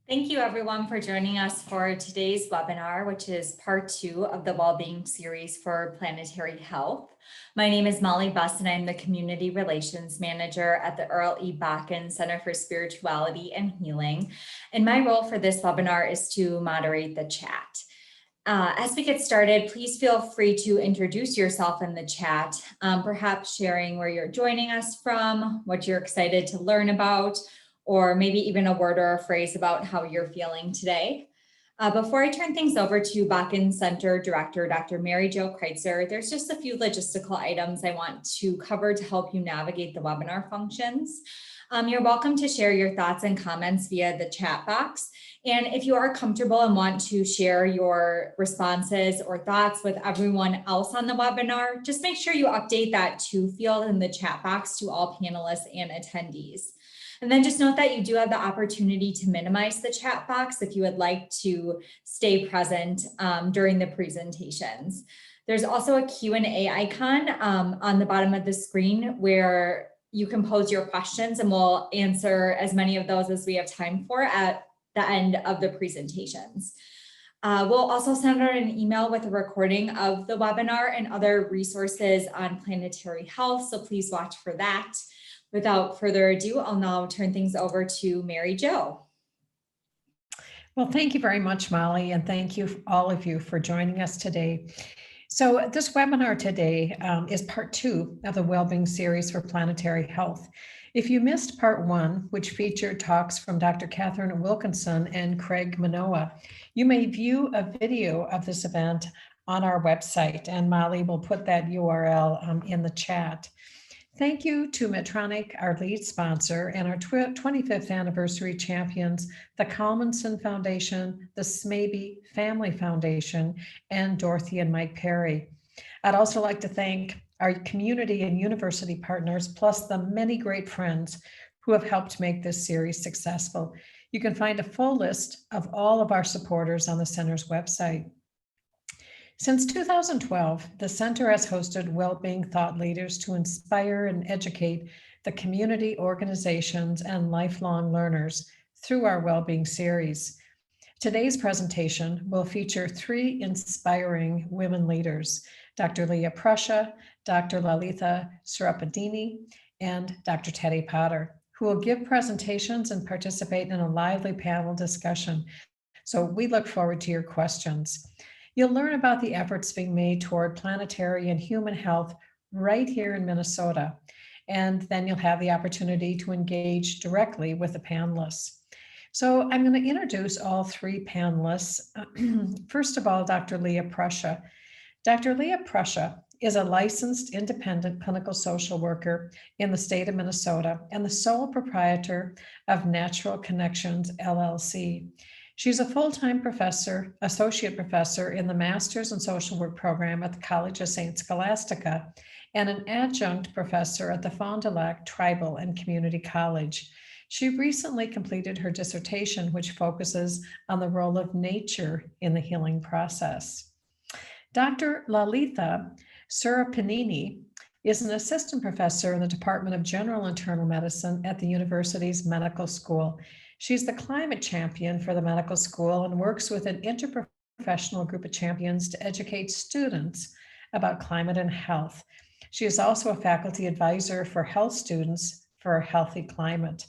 Thank you everyone for joining us for today's webinar, which is part 2 of the Wellbeing series for Planetary Health. My name is Molly Buss and I'm the Community Relations Manager at the Earl E. Bakken Center for Spirituality and Healing. And my role for this webinar is to moderate the chat. As we get started, please feel free to introduce yourself in the chat, perhaps sharing where you're joining us from, what you're excited to learn about, or maybe even a word or a phrase about how you're feeling today. Before I turn things over to Bakken Center Director, Dr. Mary Jo Kreitzer, there's just a few logistical items I want to cover to help you navigate the webinar functions. You're welcome to share your thoughts and comments via the chat box. And if you are comfortable and want to share your responses or thoughts with everyone else on the webinar, just make sure you update that to field in the chat box to all panelists and attendees. And then just note that you do have the opportunity to minimize the chat box if you would like to stay present during the presentations. There's also a Q&A icon on the bottom of the screen where you can pose your questions and we'll answer as many of those as we have time for at the end of the presentations. We'll also send out an email with a recording of the webinar and other resources on Planetary Health, so please watch for that. Without further ado, I'll now turn things over to Mary Jo. Well, thank you very much, Molly, and thank you all of you for joining us today. So this webinar today is part 2 of the Wellbeing series for Planetary Health. If you missed part 1, which featured talks from Dr. Catherine Wilkinson and Craig Manoa, you may view a video of this event on our website, and Molly will put that URL in the chat. Thank you to Medtronic, our lead sponsor, and our 25th anniversary champions, the Kalmanson Foundation, the Smaby Family Foundation, and Dorothy and Mike Perry. I'd also like to thank our community and university partners, plus the many great friends who have helped make this series successful. You can find a full list of all of our supporters on the center's website. Since 2012, the center has hosted well-being thought leaders to inspire and educate the community, organizations, and lifelong learners through our well-being series. Today's presentation will feature 3 inspiring women leaders, Dr. Leah Prussia, Dr. Lalitha Surapaneni, and Dr. Teddie Potter, who will give presentations and participate in a lively panel discussion. So we look forward to your questions. You'll learn about the efforts being made toward planetary and human health right here in Minnesota. And then you'll have the opportunity to engage directly with the panelists. So I'm going to introduce all 3 panelists. First of all, Dr. Leah Prussia. Dr. Leah Prussia is a licensed independent clinical social worker in the state of Minnesota and the sole proprietor of Natural Connections, LLC. She's a full-time professor, associate professor in the Masters in Social Work program at the College of St. Scholastica, and an adjunct professor at the Fond du Lac Tribal and Community College. She recently completed her dissertation, which focuses on the role of nature in the healing process. Dr. Lalitha Surapaneni is an assistant professor in the Department of General Internal Medicine at the university's medical school. She's the climate champion for the medical school and works with an interprofessional group of champions to educate students about climate and health. She is also a faculty advisor for health students for a healthy climate.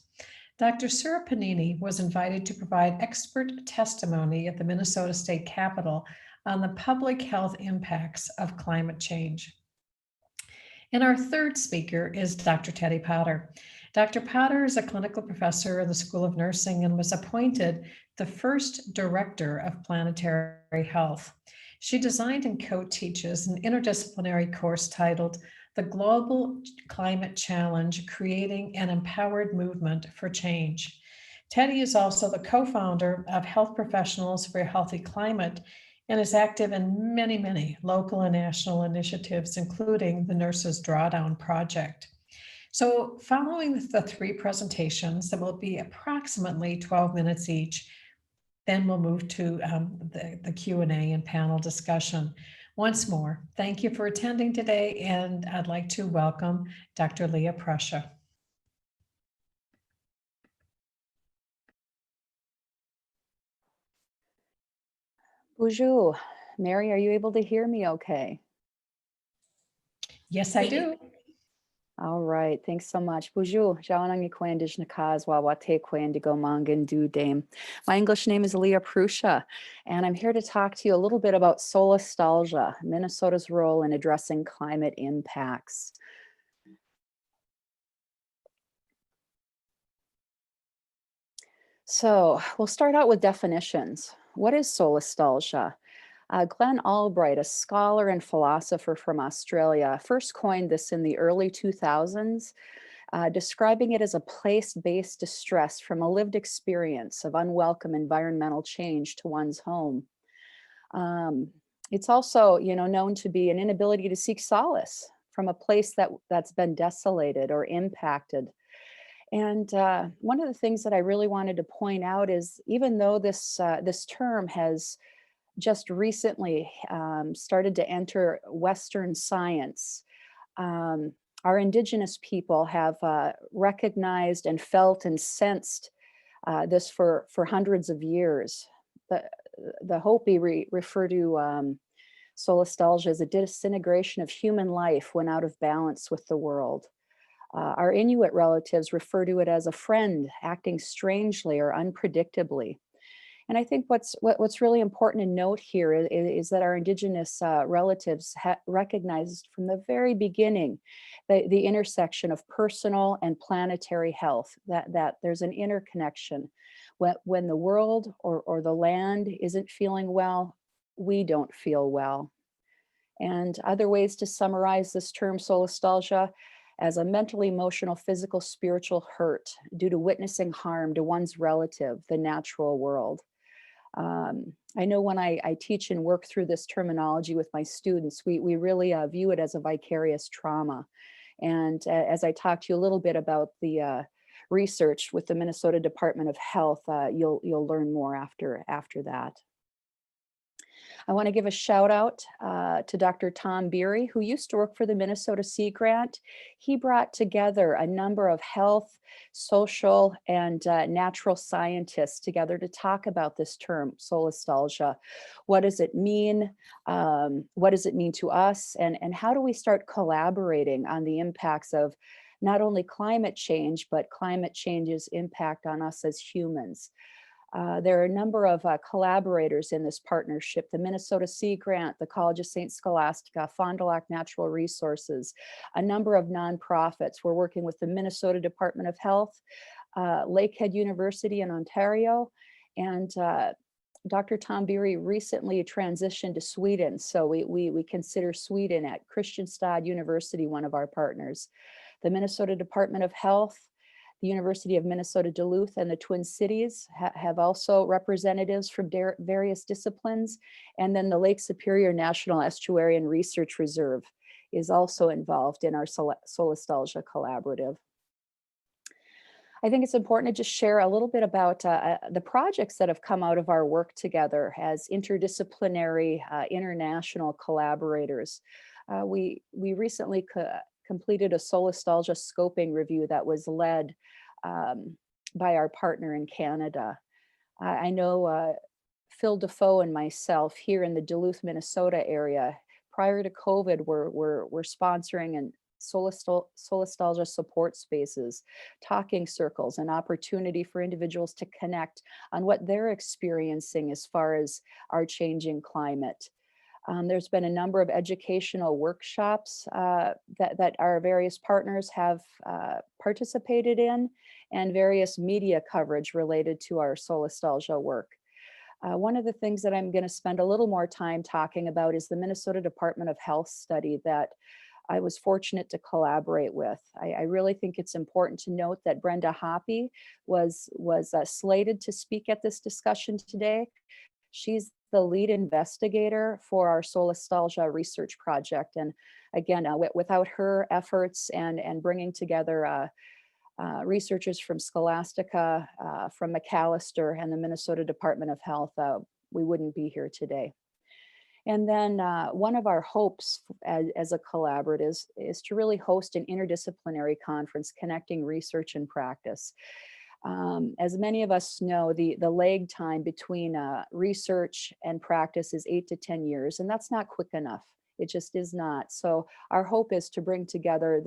Dr. Surapaneni was invited to provide expert testimony at the Minnesota State Capitol on the public health impacts of climate change. And our third speaker is Dr. Teddie Potter. Dr. Potter is a clinical professor in the School of Nursing and was appointed the first director of Planetary Health. She designed and co-teaches an interdisciplinary course titled The Global Climate Challenge, Creating an Empowered Movement for Change. Teddie is also the co-founder of Health Professionals for a Healthy Climate and is active in many, many local and national initiatives, including the Nurses Drawdown Project. So following the 3 presentations that will be approximately 12 minutes each, then we'll move to the Q&A and panel discussion. Once more, thank you for attending today, and I'd like to welcome Dr. Leah Prussia. Bonjour. Mary, are you able to hear me okay? Yes, I do. All right, thanks so much. Bonjour. Jawanang Nikwendish Nakazwa Wate Kwendigo Mangan Du Dame. My English name is Leah Prussia, and I'm here to talk to you a little bit about Solastalgia, Minnesota's role in addressing climate impacts. So we'll start out with definitions. What is solastalgia? Glenn Albright, a scholar and philosopher from Australia, first coined this in the early 2000s, describing it as a place-based distress from a lived experience of unwelcome environmental change to one's home. It's also, known to be an inability to seek solace from a place that's been desolated or impacted. And one of the things that I really wanted to point out is, even though this term has just recently started to enter Western science, our Indigenous people have recognized and felt and sensed this for hundreds of years. The Hopi refer to solastalgia as a disintegration of human life when out of balance with the world. Our Inuit relatives refer to it as a friend acting strangely or unpredictably. And I think what's really important to note here is that our Indigenous relatives recognized from the very beginning the intersection of personal and planetary health, that there's an interconnection. When the world or the land isn't feeling well, we don't feel well. And other ways to summarize this term solastalgia as a mental, emotional, physical, spiritual hurt due to witnessing harm to one's relative, the natural world. I know when I teach and work through this terminology with my students, we really view it as a vicarious trauma. And as I talk to you a little bit about the research with the Minnesota Department of Health, you'll learn more after that. I want to give a shout out to Dr. Tom Beery, who used to work for the Minnesota Sea Grant. He brought together a number of health, social, and natural scientists together to talk about this term, solastalgia. What does it mean? What does it mean to us? And how do we start collaborating on the impacts of not only climate change, but climate change's impact on us as humans? There are a number of collaborators in this partnership: the Minnesota Sea Grant, the College of St. Scholastica, Fond du Lac Natural Resources, a number of nonprofits. We're working with the Minnesota Department of Health, Lakehead University in Ontario, and Dr. Tom Beery recently transitioned to Sweden. So we consider Sweden at Kristianstad University one of our partners. The Minnesota Department of Health, the University of Minnesota Duluth, and the Twin Cities have also representatives from various disciplines. And then the Lake Superior National Estuarian Research Reserve is also involved in our Solastalgia collaborative. I think it's important to just share a little bit about the projects that have come out of our work together as interdisciplinary international collaborators. We recently completed a solastalgia scoping review that was led by our partner in Canada. I know Phil Defoe and myself here in the Duluth, Minnesota area, prior to COVID, we're sponsoring and solastalgia support spaces, talking circles, an opportunity for individuals to connect on what they're experiencing as far as our changing climate. There's been a number of educational workshops that our various partners have participated in, and various media coverage related to our solastalgia work. One of the things that I'm going to spend a little more time talking about is the Minnesota Department of Health study that I was fortunate to collaborate with. I really think it's important to note that Brenda Hoppe was slated to speak at this discussion today. She's the lead investigator for our solastalgia research project. And again, without her efforts and bringing together researchers from Scholastica, from McAllister, and the Minnesota Department of Health, we wouldn't be here today. And then one of our hopes as a collaborative is to really host an interdisciplinary conference connecting research and practice. As many of us know, the lag time between research and practice is 8 to 10 years, and that's not quick enough. It just is not. So our hope is to bring together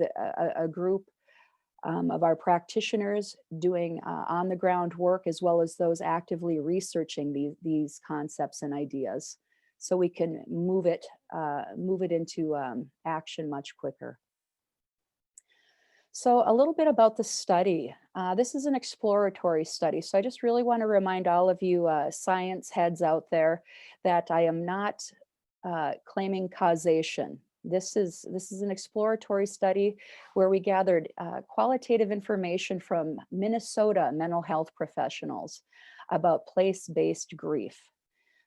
a group of our practitioners doing on the ground work, as well as those actively researching these concepts and ideas, so we can move it into action much quicker. So a little bit about the study. This is an exploratory study. So I just really want to remind all of you science heads out there that I am not claiming causation. This is an exploratory study where we gathered qualitative information from Minnesota mental health professionals about place-based grief.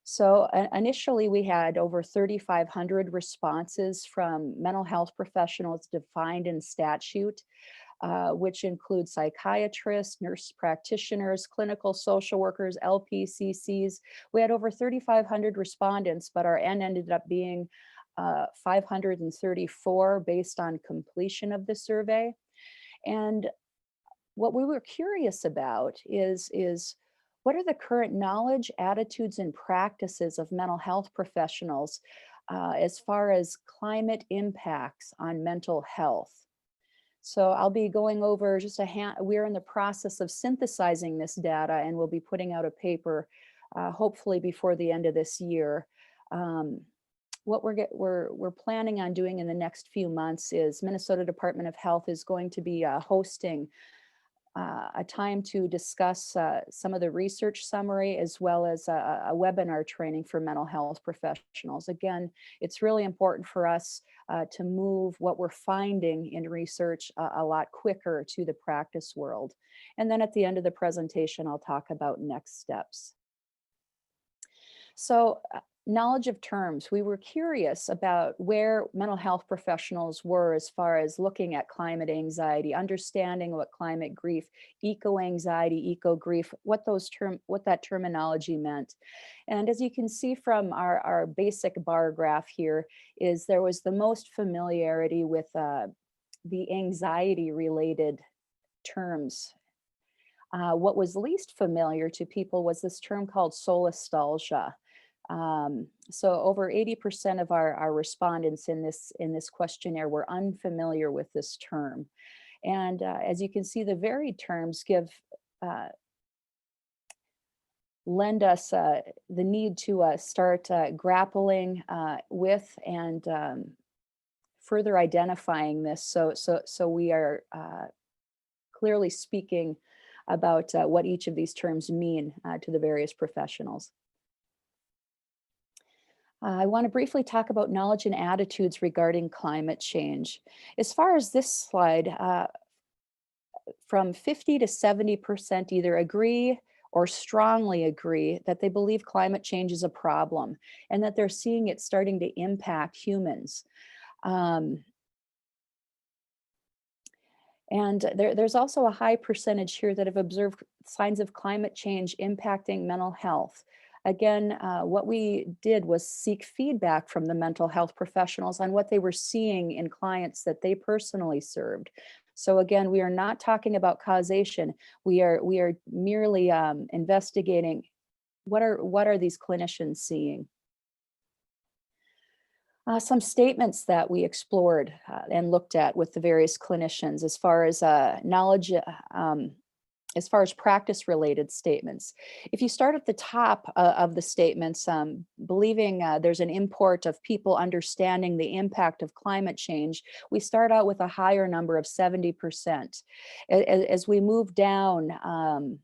So initially we had over 3,500 responses from mental health professionals defined in statute, which include psychiatrists, nurse practitioners, clinical social workers, LPCCs. We had over 3,500 respondents, but our N ended up being 534 based on completion of the survey. And what we were curious about is what are the current knowledge, attitudes, and practices of mental health professionals as far as climate impacts on mental health? So I'll be going over just we're in the process of synthesizing this data, and we'll be putting out a paper hopefully before the end of this year. What we're planning on doing in the next few months is Minnesota Department of Health is going to be hosting a time to discuss some of the research summary, as well as a webinar training for mental health professionals. Again, it's really important for us to move what we're finding in research a lot quicker to the practice world. And then at the end of the presentation, I'll talk about next steps. So knowledge of terms. We were curious about where mental health professionals were as far as looking at climate anxiety, understanding what climate grief, eco-anxiety, eco-grief, what that terminology meant. And as you can see from our basic bar graph here, is there was the most familiarity with the anxiety-related terms. What was least familiar to people was this term called solastalgia. So over 80% of our respondents in this questionnaire were unfamiliar with this term. And as you can see, the varied terms lend us the need to start grappling with and further identifying this. So we are clearly speaking about what each of these terms mean to the various professionals. I want to briefly talk about knowledge and attitudes regarding climate change. As far as this slide, from 50 to 70% either agree or strongly agree that they believe climate change is a problem and that they're seeing it starting to impact humans. And there's also a high percentage here that have observed signs of climate change impacting mental health. Again, what we did was seek feedback from the mental health professionals on what they were seeing in clients that they personally served. So again, we are not talking about causation. We are merely investigating what are these clinicians seeing. Some statements that we explored and looked at with the various clinicians as far as knowledge, as far as practice-related statements. If you start at the top of the statements, believing there's an import of people understanding the impact of climate change, we start out with a higher number of 70%. As we move down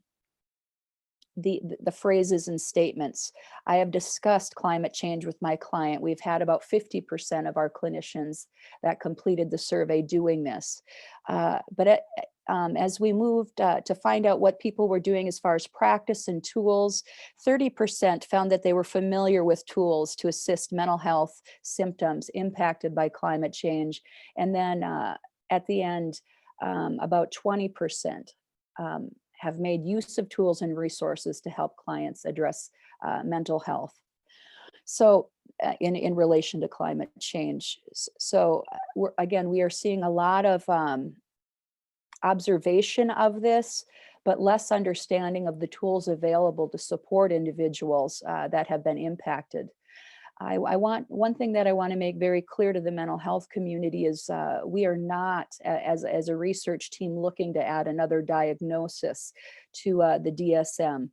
the phrases and statements, I have discussed climate change with my client. We've had about 50% of our clinicians that completed the survey doing this. As we moved to find out what people were doing as far as practice and tools, 30% found that they were familiar with tools to assist mental health symptoms impacted by climate change. And then at the end, about 20% have made use of tools and resources to help clients address mental health. So in relation to climate change. So again, we are seeing a lot of observation of this, but less understanding of the tools available to support individuals that have been impacted. One thing that I want to make very clear to the mental health community is we are not, as a research team, looking to add another diagnosis to the DSM.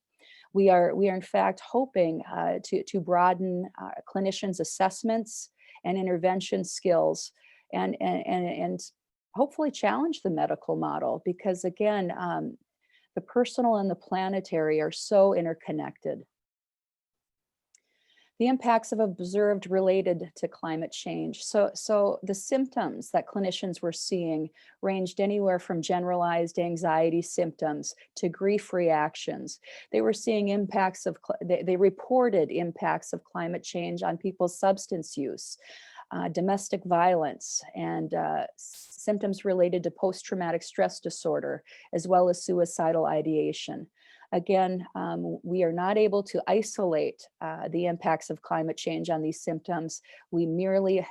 We are in fact hoping to broaden clinicians' assessments and intervention skills, and hopefully challenge the medical model, because again, the personal and the planetary are so interconnected. The impacts of observed related to climate change. So the symptoms that clinicians were seeing ranged anywhere from generalized anxiety symptoms to grief reactions. They were seeing impacts of, they reported impacts of climate change on people's substance use, domestic violence, and symptoms related to post-traumatic stress disorder, as well as suicidal ideation. Again, we are not able to isolate the impacts of climate change on these symptoms. We merely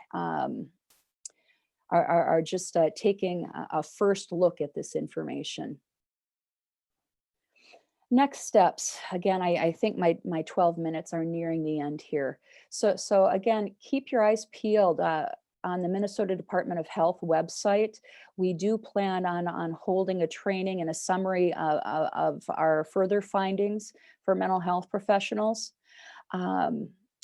are just taking a first look at this information. Next steps. Again, I think my 12 minutes are nearing the end here. So again, keep your eyes peeled on the Minnesota Department of Health website. We do plan on holding a training and a summary of our further findings for mental health professionals.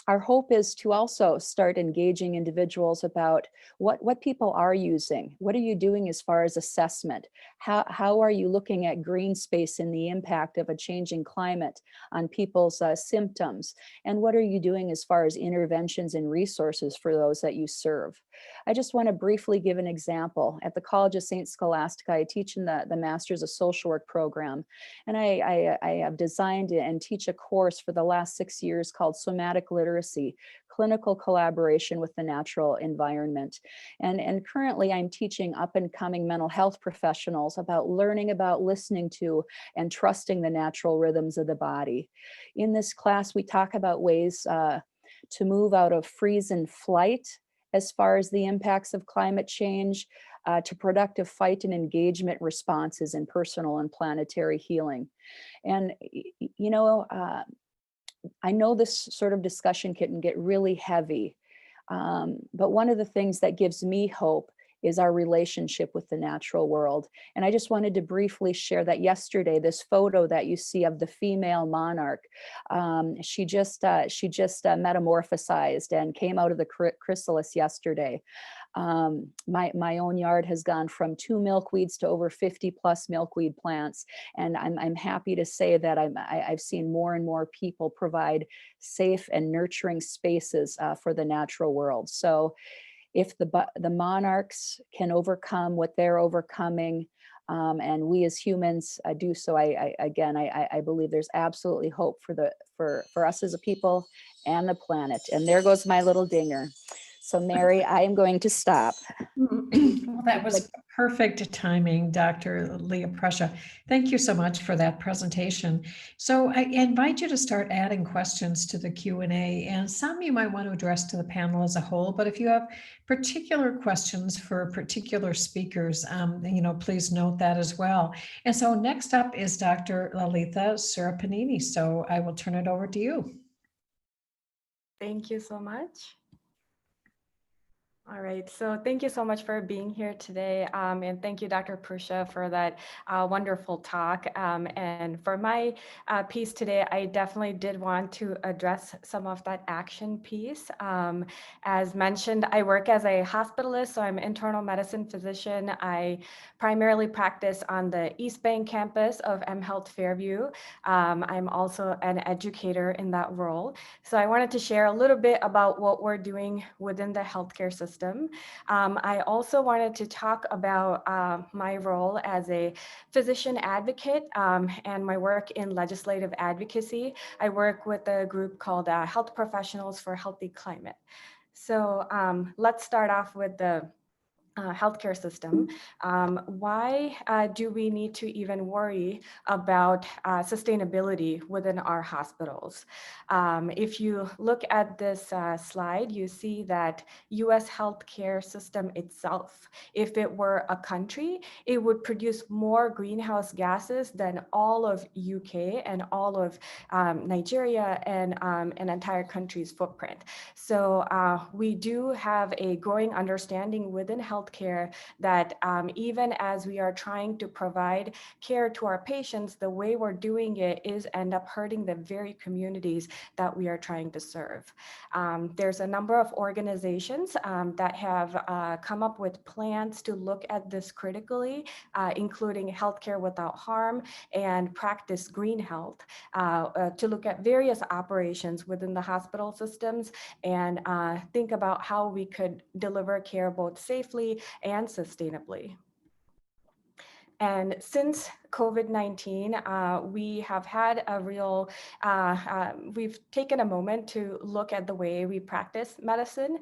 Our hope is to also start engaging individuals about what people are using. What are you doing as far as assessment? How are you looking at green space and the impact of a changing climate on people's symptoms? And what are you doing as far as interventions and resources for those that you serve? I just want to briefly give an example. At the College of St. Scholastica, I teach in the Masters of Social Work program, and I have designed and teach a course for the last 6 years called Somatic Literacy, Clinical Collaboration with the Natural Environment. And currently I'm teaching up and coming mental health professionals about learning about listening to and trusting the natural rhythms of the body. In this class, we talk about ways to move out of freeze and flight as far as the impacts of climate change, to productive fight and engagement responses in personal and planetary healing. And, you know, I know this sort of discussion can get really heavy, but one of the things that gives me hope is our relationship with the natural world. And I just wanted to briefly share that yesterday, this photo that you see of the female monarch, she just metamorphosized and came out of the chrysalis yesterday. My own yard has gone from 2 milkweeds to over 50 plus milkweed plants. And I'm happy to say that I've seen more and more people provide safe and nurturing spaces for the natural world. So if the monarchs can overcome what they're overcoming, and we as humans do so, I believe there's absolutely hope for us as a people and the planet. And there goes my little dinger. So Mary, I am going to stop. Well, that was perfect timing, Dr. Leah Prussia. Thank you so much for that presentation. So I invite you to start adding questions to the Q&A, and some you might want to address to the panel as a whole, but if you have particular questions for particular speakers, please note that as well. And so next up is Dr. Lalitha Surapaneni. So I will turn it over to you. Thank you so much. All right, so thank you so much for being here today. And thank you, Dr. Prussia, for that wonderful talk. And for my piece today, I definitely did want to address some of that action piece. As mentioned, I work as a hospitalist, so I'm an internal medicine physician. I primarily practice on the East Bank campus of mHealth Fairview. I'm also an educator in that role. So I wanted to share a little bit about what we're doing within the healthcare system. I also wanted to talk about my role as a physician advocate and my work in legislative advocacy. I work with a group called Health Professionals for Healthy Climate. So let's start off with the healthcare system, why do we need to even worry about sustainability within our hospitals? If you look at this slide, you see that US healthcare system itself, if it were a country, it would produce more greenhouse gases than all of UK and all of Nigeria and an entire country's footprint. So we do have a growing understanding within healthcare that even as we are trying to provide care to our patients, the way we're doing it is end up hurting the very communities that we are trying to serve. There's a number of organizations that have come up with plans to look at this critically, including Healthcare Without Harm and Practice Green Health, to look at various operations within the hospital systems and think about how we could deliver care both safely and sustainably. And since COVID-19, we have had a real, we've taken a moment to look at the way we practice medicine.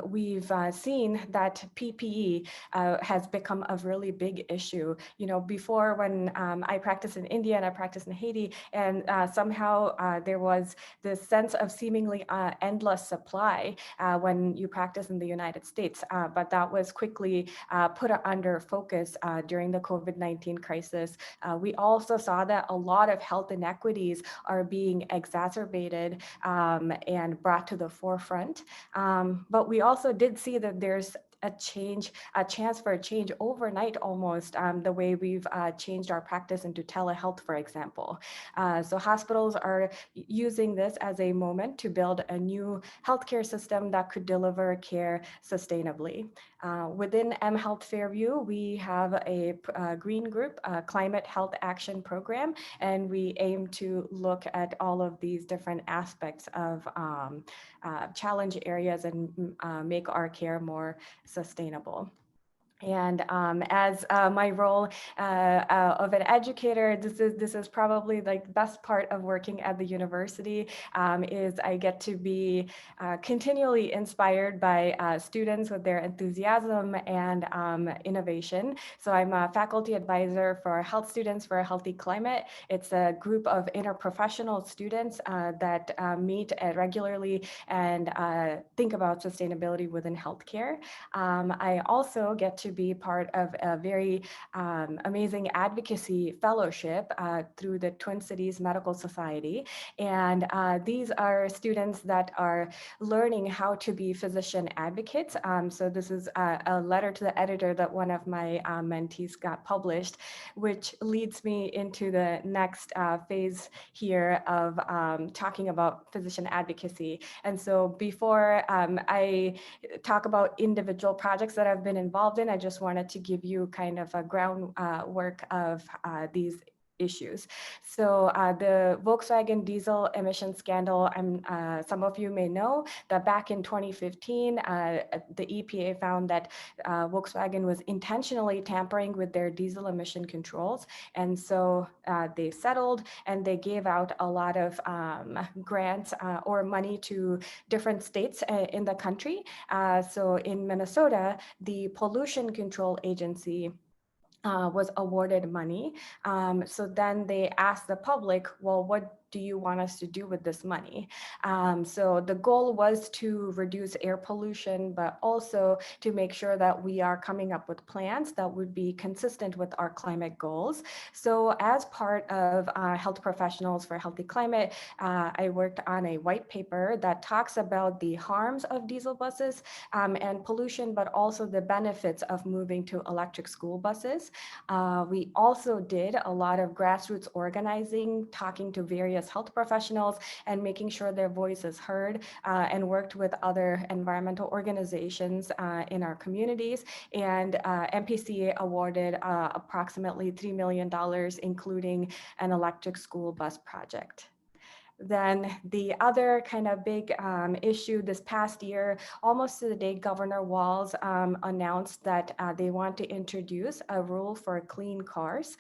We've seen that PPE has become a really big issue. You know, before when I practiced in India and I practiced in Haiti, and somehow there was this sense of seemingly endless supply when you practice in the United States, but that was quickly put under focus during the COVID-19 crisis. We also saw that a lot of health inequities are being exacerbated and brought to the forefront. But we also did see that there's a chance for a change overnight almost, the way we've changed our practice into telehealth, for example. So hospitals are using this as a moment to build a new healthcare system that could deliver care sustainably. Within mHealth Fairview, we have a green group, Climate Health Action Program, and we aim to look at all of these different aspects of challenge areas and make our care more sustainable. And as my role of an educator, this is probably like the best part of working at the university, is I get to be continually inspired by students with their enthusiasm and innovation. So I'm a faculty advisor for Health Students for a Healthy Climate. It's a group of interprofessional students that meet regularly and think about sustainability within healthcare. I also get to be part of a very amazing advocacy fellowship through the Twin Cities Medical Society. And these are students that are learning how to be physician advocates. So this is a letter to the editor that one of my mentees got published, which leads me into the next phase here of talking about physician advocacy. And so before I talk about individual projects that I've been involved in, I just wanted to give you kind of a groundwork of these issues. So the Volkswagen diesel emission scandal, some of you may know that back in 2015, the EPA found that Volkswagen was intentionally tampering with their diesel emission controls. And so they settled and they gave out a lot of grants or money to different states in the country. So in Minnesota, the Pollution Control Agency was awarded money. So then they asked the public, well, what do you want us to do with this money? So the goal was to reduce air pollution, but also to make sure that we are coming up with plans that would be consistent with our climate goals. So as part of Health Professionals for a Healthy Climate, I worked on a white paper that talks about the harms of diesel buses and pollution, but also the benefits of moving to electric school buses. We also did a lot of grassroots organizing, talking to various health professionals and making sure their voice is heard, and worked with other environmental organizations in our communities. And MPCA awarded approximately $3 million, including an electric school bus project. Then the other kind of big issue this past year, almost to the day, Governor Walz announced that they want to introduce a rule for clean cars.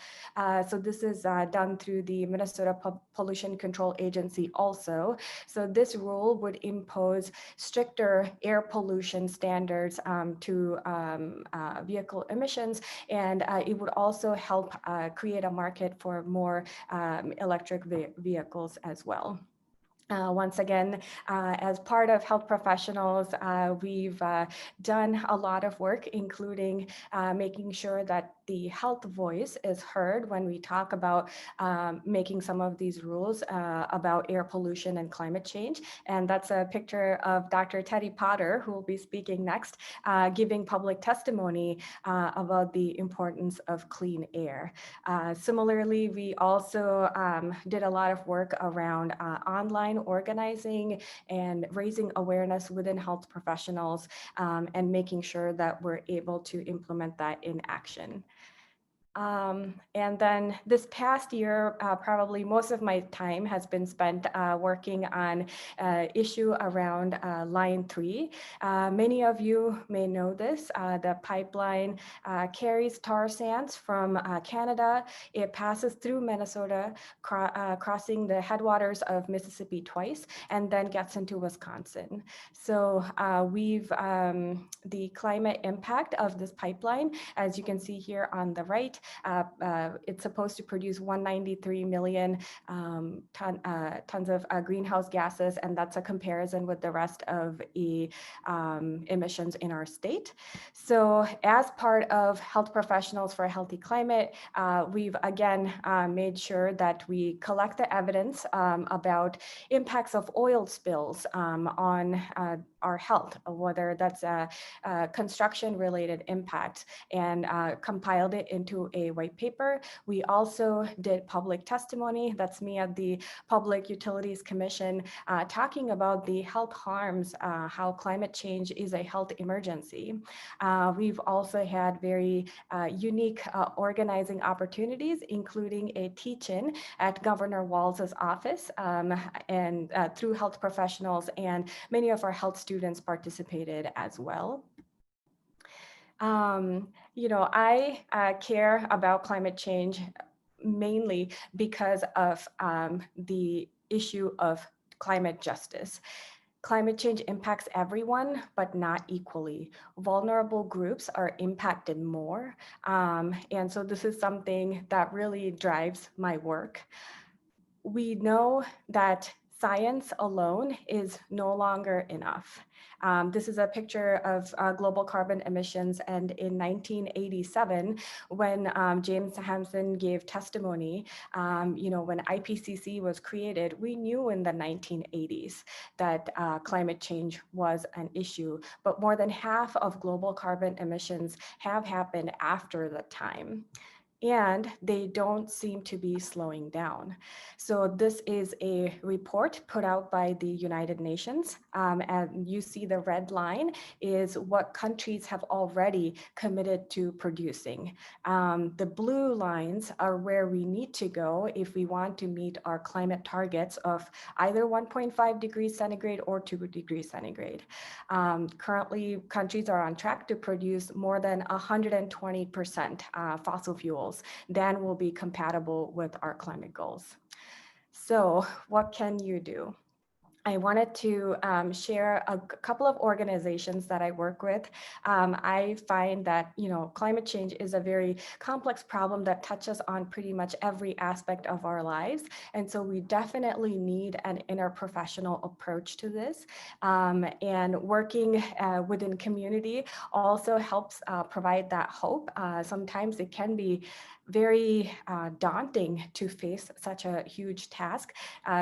So this is done through the Minnesota Pollution Control Agency also. So this rule would impose stricter air pollution standards to vehicle emissions, and it would also help create a market for more electric vehicles as well. Once again, as part of health professionals, we've done a lot of work, including making sure that the health voice is heard when we talk about making some of these rules about air pollution and climate change. And that's a picture of Dr. Teddie Potter, who will be speaking next, giving public testimony about the importance of clean air. Similarly, we also did a lot of work around online organizing and raising awareness within health professionals and making sure that we're able to implement that in action. And then this past year, probably most of my time has been spent working on issue around Line 3. Many of you may know this. The pipeline carries tar sands from Canada. It passes through Minnesota, crossing the headwaters of Mississippi twice, and then gets into Wisconsin. So the climate impact of this pipeline, as you can see here on the right, it's supposed to produce 193 million tons of greenhouse gases, and that's a comparison with the rest of the emissions in our state. So as part of Health Professionals for a Healthy Climate, we've again made sure that we collect the evidence about impacts of oil spills on our health, whether that's a construction-related impact, and compiled it into a white paper. We also did public testimony. That's me at the Public Utilities Commission talking about the health harms, how climate change is a health emergency. We've also had very unique organizing opportunities, including a teach-in at Governor Walz's office, and through health professionals, and many of our health students participated as well. You know, I care about climate change mainly because of the issue of climate justice. Climate change impacts everyone, but not equally. Vulnerable groups are impacted more. And so this is something that really drives my work. We know that science alone is no longer enough. This is a picture of global carbon emissions, and in 1987, when James Hansen gave testimony, you know, when IPCC was created, we knew in the 1980s that climate change was an issue, but more than half of global carbon emissions have happened after the time, and they don't seem to be slowing down. So this is a report put out by the United Nations, and you see the red line is what countries have already committed to producing. The blue lines are where we need to go if we want to meet our climate targets of either 1.5 degrees centigrade or 2 degrees centigrade. Currently, countries are on track to produce more than 120% fossil fuels than will be compatible with our climate goals. So what can you do? I wanted to share a couple of organizations that I work with. I find that, you know, climate change is a very complex problem that touches on pretty much every aspect of our lives. And so we definitely need an interprofessional approach to this. And working within community also helps provide that hope. Sometimes it can be very daunting to face such a huge task.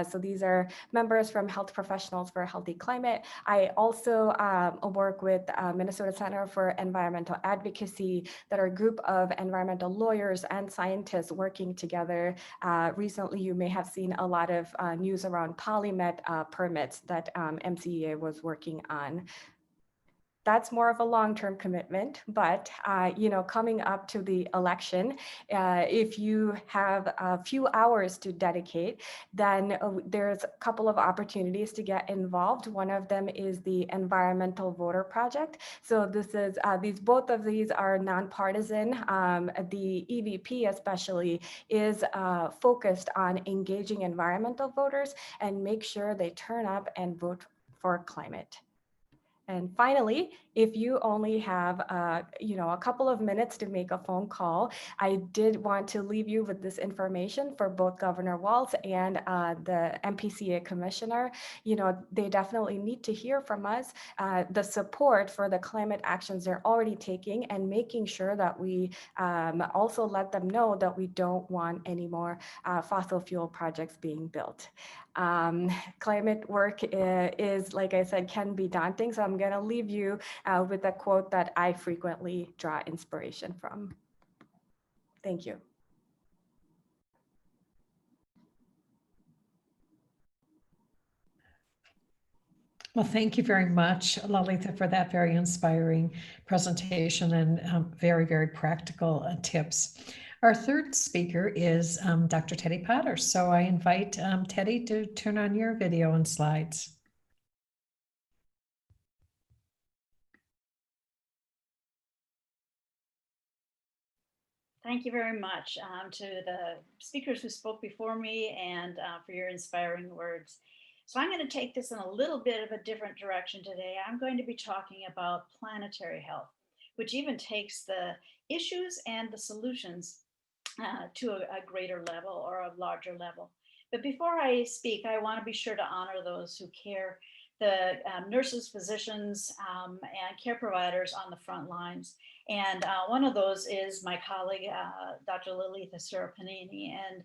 So these are members from Health Professionals for a Healthy Climate. I also work with Minnesota Center for Environmental Advocacy, that are a group of environmental lawyers and scientists working together. Recently, you may have seen a lot of news around polymet permits that MCEA was working on. That's more of a long-term commitment, but coming up to the election, if you have a few hours to dedicate, then there's a couple of opportunities to get involved. One of them is the Environmental Voter Project. So this is both of these are nonpartisan. The EVP especially is focused on engaging environmental voters and make sure they turn up and vote for climate. And finally, if you only have a couple of minutes to make a phone call, I did want to leave you with this information for both Governor Walz and the MPCA Commissioner. They definitely need to hear from us the support for the climate actions they're already taking, and making sure that we also let them know that we don't want any more fossil fuel projects being built. Climate work is, like I said, can be daunting. So I'm going to leave you with a quote that I frequently draw inspiration from. Thank you. Well, thank you very much, Lalitha, for that very inspiring presentation and very, very practical tips. Our third speaker is Dr. Teddie Potter. So I invite Teddie to turn on your video and slides. Thank you very much to the speakers who spoke before me and for your inspiring words. So I'm going to take this in a little bit of a different direction today. I'm going to be talking about planetary health, which even takes the issues and the solutions to a greater level or a larger level. But before I speak, I want to be sure to honor those who care, the nurses, physicians, and care providers on the front lines. And one of those is my colleague, Dr. Lalitha Surapaneni. And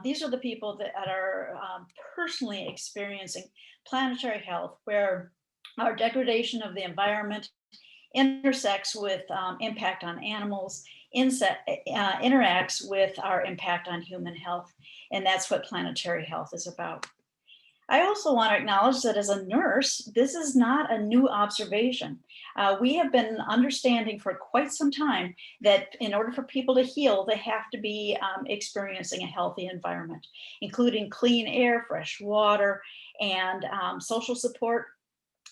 these are the people that are personally experiencing planetary health, where our degradation of the environment intersects with impact on animals, interacts with our impact on human health. And that's what planetary health is about. I also want to acknowledge that as a nurse, this is not a new observation. We have been understanding for quite some time that in order for people to heal, they have to be experiencing a healthy environment, including clean air, fresh water, and social support.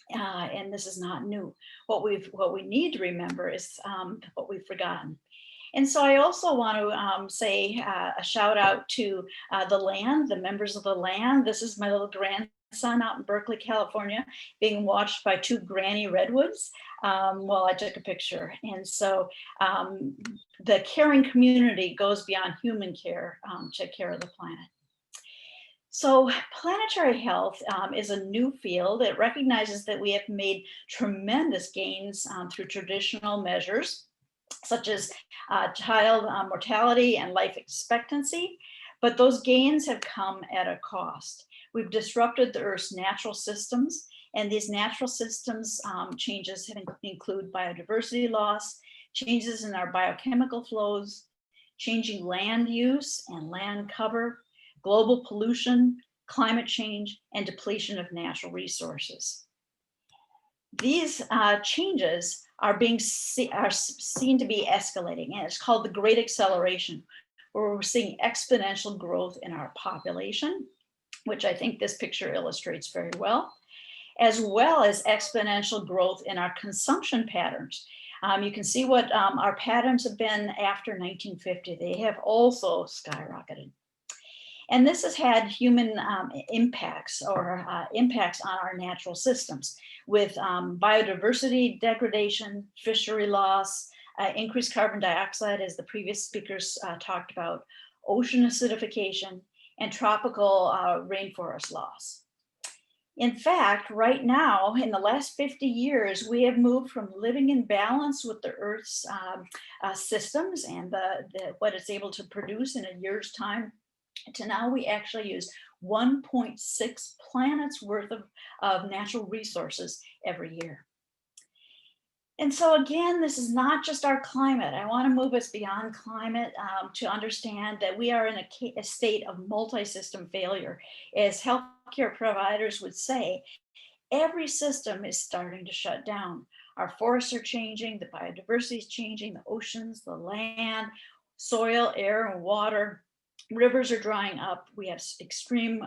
And this is not new. What we need to remember is what we've forgotten. And so I also want to say a shout out to the land, the members of the land. This is my little grandson out in Berkeley, California, being watched by two granny redwoods while I took a picture. And so the caring community goes beyond human care to care of the planet. So planetary health is a new field. It recognizes that we have made tremendous gains through traditional measures, such as child mortality and life expectancy, but those gains have come at a cost. We've disrupted the Earth's natural systems, and these natural systems changes include biodiversity loss, changes in our biochemical flows, changing land use and land cover, global pollution, climate change, and depletion of natural resources. These changes are seen to be escalating, and it's called the Great Acceleration, where we're seeing exponential growth in our population, which I think this picture illustrates very well as exponential growth in our consumption patterns. You can see what our patterns have been after 1950. They have also skyrocketed. And this has had human impacts or impacts on our natural systems with biodiversity degradation, fishery loss, increased carbon dioxide, as the previous speakers talked about, ocean acidification, and tropical rainforest loss. In fact, right now, in the last 50 years, we have moved from living in balance with the Earth's systems and what it's able to produce in a year's time, to now we actually use 1.6 planets worth of natural resources every year. And so again, this is not just our climate. I want to move us beyond climate to understand that we are in a state of multi-system failure. As healthcare providers would say, every system is starting to shut down. Our forests are changing, the biodiversity is changing, the oceans, the land, soil, air, and water. Rivers are drying up. We have extreme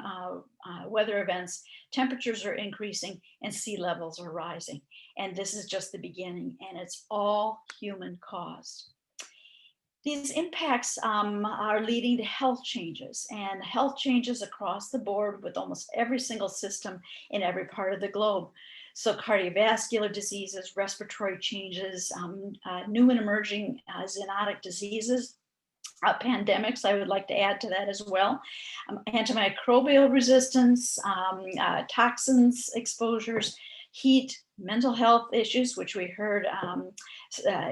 weather events. Temperatures are increasing and sea levels are rising. And this is just the beginning, and it's all human caused. These impacts are leading to health changes, and health changes across the board with almost every single system in every part of the globe. So cardiovascular diseases, respiratory changes, new and emerging zoonotic diseases, pandemics, I would like to add to that as well. Antimicrobial resistance, toxins exposures, heat, mental health issues, which we heard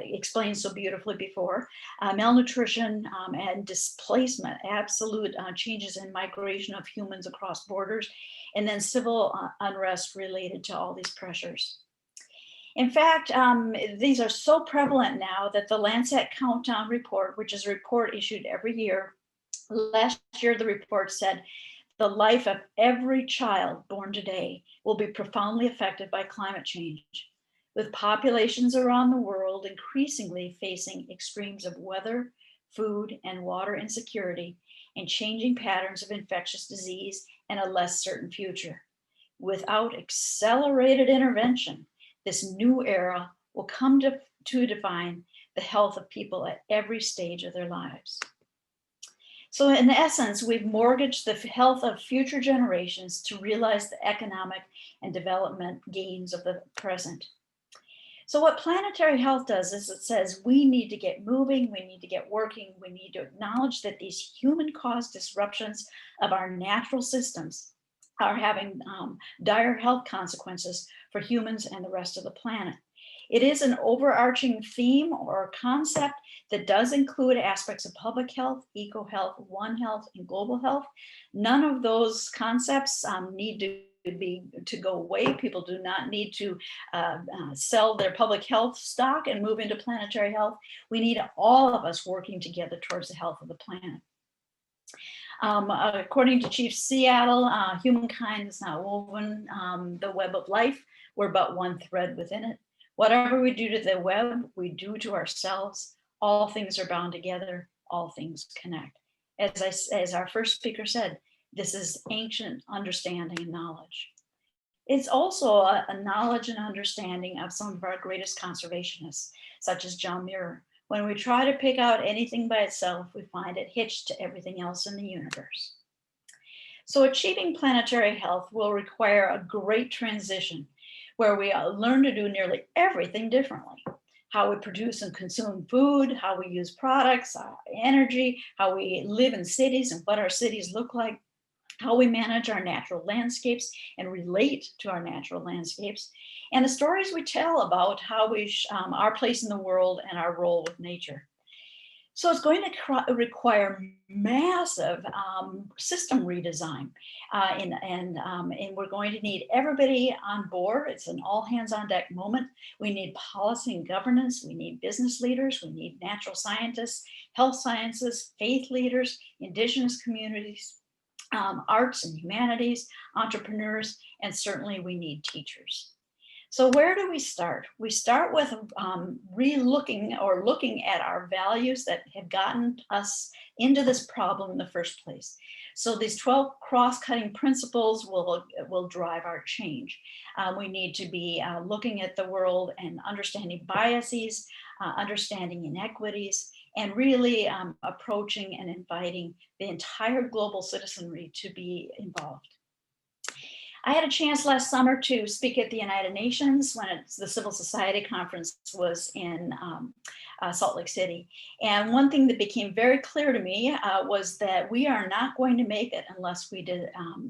explained so beautifully before, malnutrition and displacement, absolute changes in migration of humans across borders, and then civil unrest related to all these pressures. In fact, these are so prevalent now that the Lancet Countdown report, which is a report issued every year, last year the report said, the life of every child born today will be profoundly affected by climate change, with populations around the world increasingly facing extremes of weather, food, and water insecurity, and changing patterns of infectious disease and a less certain future. Without accelerated intervention, this new era will come to define the health of people at every stage of their lives. So in essence, we've mortgaged the health of future generations to realize the economic and development gains of the present. So what Planetary Health does is it says we need to get moving, we need to get working, we need to acknowledge that these human-caused disruptions of our natural systems are having dire health consequences for humans and the rest of the planet. It is an overarching theme or concept that does include aspects of public health, eco-health, One Health, and global health. None of those concepts need to go away. People do not need to sell their public health stock and move into planetary health. We need all of us working together towards the health of the planet. According to Chief Seattle, humankind is now woven the web of life. We're but one thread within it. Whatever we do to the web, we do to ourselves. All things are bound together. All things connect. As our first speaker said, this is ancient understanding and knowledge. It's also a knowledge and understanding of some of our greatest conservationists, such as John Muir. When we try to pick out anything by itself, we find it hitched to everything else in the universe. So achieving planetary health will require a great transition where we learn to do nearly everything differently. How we produce and consume food, how we use products, energy, how we live in cities and what our cities look like, how we manage our natural landscapes and relate to our natural landscapes, and the stories we tell about how our place in the world and our role with nature. So it's going to require massive system redesign, and we're going to need everybody on board. It's an all hands on deck moment. We need policy and governance. We need business leaders. We need natural scientists, health sciences, faith leaders, indigenous communities, arts and humanities, entrepreneurs, and certainly we need teachers. So where do we start? We start with looking at our values that have gotten us into this problem in the first place. So these 12 cross-cutting principles will drive our change. We need to be looking at the world and understanding biases, understanding inequities, and really approaching and inviting the entire global citizenry to be involved. I had a chance last summer to speak at the United Nations when the Civil Society Conference was in Salt Lake City. And one thing that became very clear to me was that we are not going to make it unless we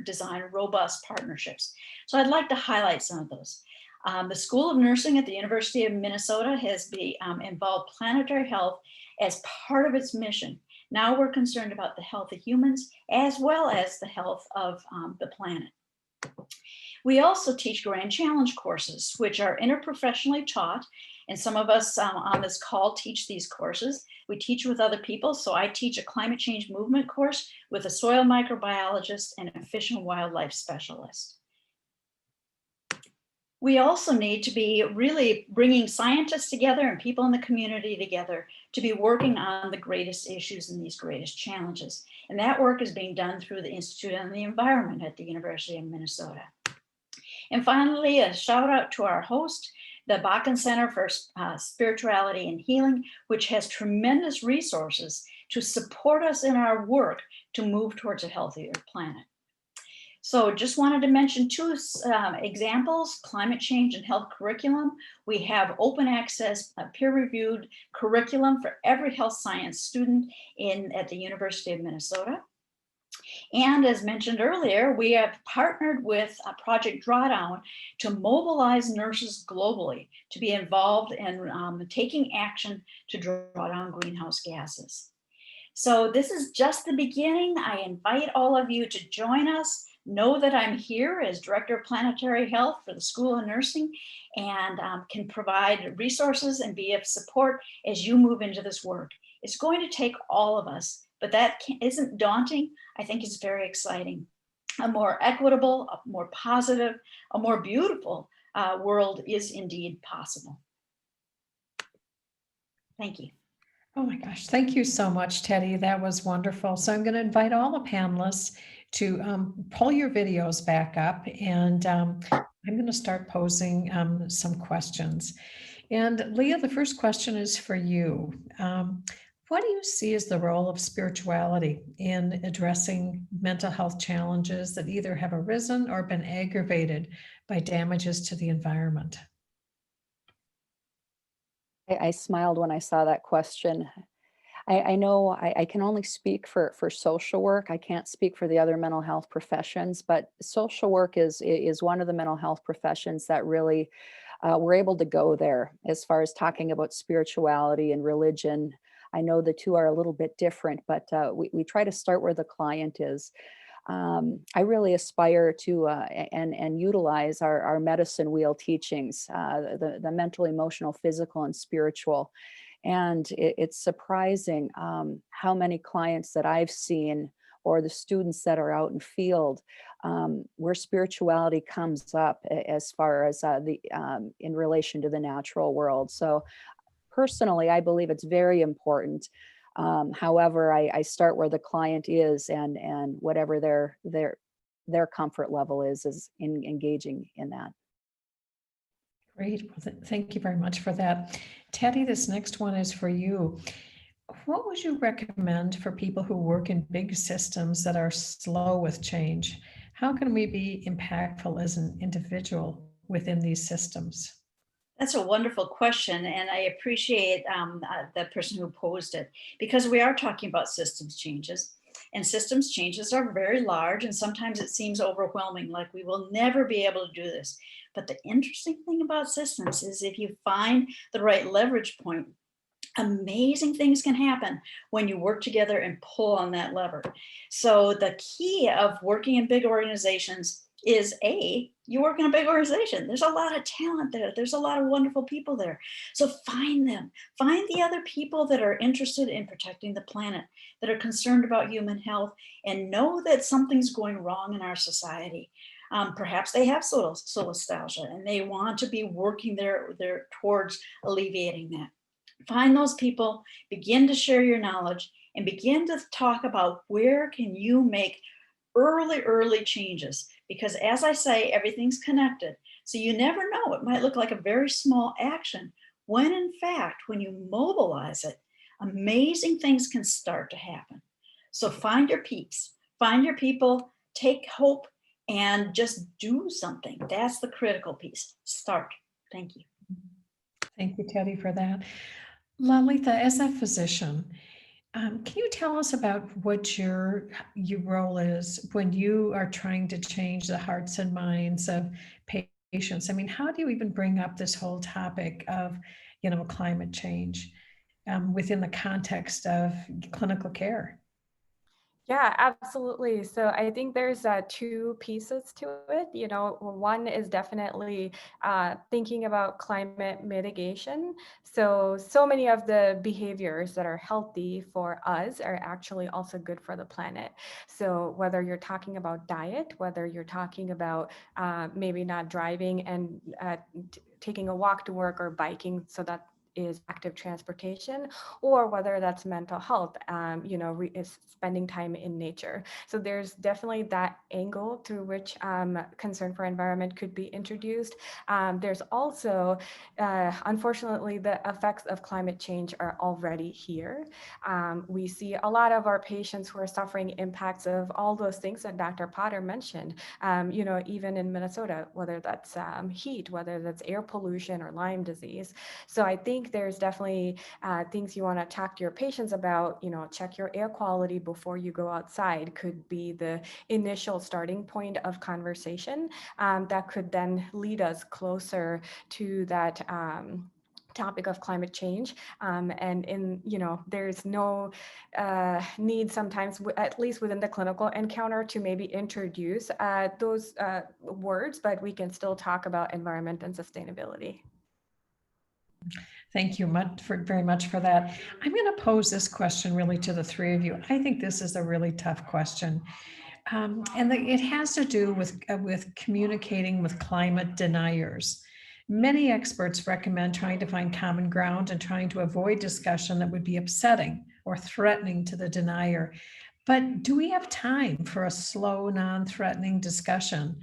design robust partnerships. So I'd like to highlight some of those. The School of Nursing at the University of Minnesota has involved planetary health as part of its mission. Now we're concerned about the health of humans as well as the health of the planet. We also teach Grand Challenge courses, which are interprofessionally taught. And some of us on this call teach these courses. We teach with other people. So I teach a climate change movement course with a soil microbiologist and a fish and wildlife specialist. We also need to be really bringing scientists together and people in the community together to be working on the greatest issues and these greatest challenges. And that work is being done through the Institute on the Environment at the University of Minnesota. And finally, a shout out to our host, the Bakken Center for Spirituality and Healing, which has tremendous resources to support us in our work to move towards a healthier planet. So just wanted to mention two examples, climate change and health curriculum. We have open access, peer-reviewed curriculum for every health science student at the University of Minnesota. And as mentioned earlier, we have partnered with Project Drawdown to mobilize nurses globally to be involved in taking action to draw down greenhouse gases. So this is just the beginning. I invite all of you to join us. Know that I'm here as Director of Planetary Health for the School of Nursing and can provide resources and be of support as you move into this work. It's going to take all of us, but that isn't daunting. I think it's very exciting. A more equitable, a more positive, a more beautiful world is indeed possible. Thank you. Oh my gosh, thank you so much, Teddie. That was wonderful. So I'm going to invite all the panelists to pull your videos back up, and I'm going to start posing some questions. And Leah, the first question is for you. What do you see as the role of spirituality in addressing mental health challenges that either have arisen or been aggravated by damages to the environment? I smiled when I saw that question. I know I can only speak for social work. I can't speak for the other mental health professions, but social work is one of the mental health professions that really we're able to go there as far as talking about spirituality and religion. I know the two are a little bit different, but we try to start where the client is. I really aspire to and utilize our medicine wheel teachings, the mental, emotional, physical, and spiritual. And it's surprising how many clients that I've seen or the students that are out in field where spirituality comes up as far as in relation to the natural world. So personally, I believe it's very important. However, I start where the client is and whatever their comfort level is in engaging in that. Great. Well, thank you very much for that. Teddie, this next one is for you. What would you recommend for people who work in big systems that are slow with change? How can we be impactful as an individual within these systems? That's a wonderful question, and I appreciate the person who posed it, because we are talking about systems changes, and systems changes are very large, and sometimes it seems overwhelming, like we will never be able to do this. But the interesting thing about systems is if you find the right leverage point, amazing things can happen when you work together and pull on that lever. So the key of working in big organizations is you work in a big organization. There's a lot of talent there. There's a lot of wonderful people there. So find them. Find the other people that are interested in protecting the planet, that are concerned about human health, and know that something's going wrong in our society. Perhaps they have solastalgia and they want to be working there towards alleviating that. Find those people, begin to share your knowledge, and begin to talk about where can you make early changes, because as I say, everything's connected. So you never know, it might look like a very small action, when in fact, when you mobilize it, amazing things can start to happen. So find your peeps, find your people, take hope, and just do something. That's the critical piece. Start. Thank you. Thank you, Teddie, for that. Lalitha, as a physician, can you tell us about what your role is when you are trying to change the hearts and minds of patients? I mean, how do you even bring up this whole topic of, climate change within the context of clinical care? Yeah, absolutely. So I think there's two pieces to it. You know, one is definitely thinking about climate mitigation. So many of the behaviors that are healthy for us are actually also good for the planet. So whether you're talking about diet, whether you're talking about maybe not driving and taking a walk to work or biking, so that is active transportation, or whether that's mental health, you know, is spending time in nature. So there's definitely that angle through which concern for environment could be introduced. There's also, unfortunately, the effects of climate change are already here. We see a lot of our patients who are suffering impacts of all those things that Dr. Potter mentioned, you know, even in Minnesota, whether that's heat, whether that's air pollution or Lyme disease. So I think there's definitely things you want to talk to your patients about. You know, check your air quality before you go outside could be the initial starting point of conversation that could then lead us closer to that topic of climate change. And in, you know, there's no need sometimes, at least within the clinical encounter, to maybe introduce those words, but we can still talk about environment and sustainability. Thank you very much for that. I'm going to pose this question really to the three of you. I think this is a really tough question. It has to do with communicating with climate deniers. Many experts recommend trying to find common ground and trying to avoid discussion that would be upsetting or threatening to the denier. But do we have time for a slow, non-threatening discussion?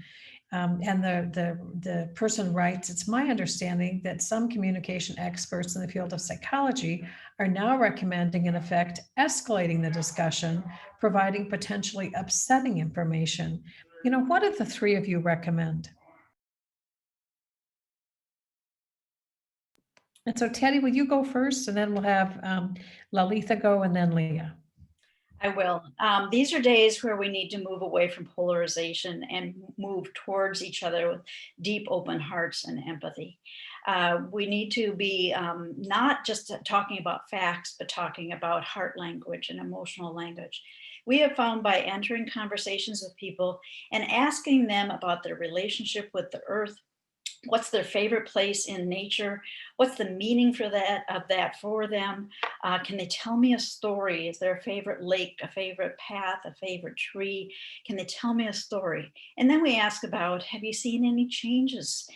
And the person writes, it's my understanding that some communication experts in the field of psychology are now recommending, in effect, escalating the discussion, providing potentially upsetting information. You know, what do the three of you recommend? And so, Teddie, will you go first, and then we'll have Lalitha go, and then Leah. I will. These are days where we need to move away from polarization and move towards each other with deep, open hearts and empathy. We need to be not just talking about facts, but talking about heart language and emotional language. We have found by entering conversations with people and asking them about their relationship with the earth, what's their favorite place in nature, what's the meaning for that for them, can they tell me a story? Is there a favorite lake, a favorite path, a favorite tree? Can they tell me a story? And then we ask about, have you seen any changes?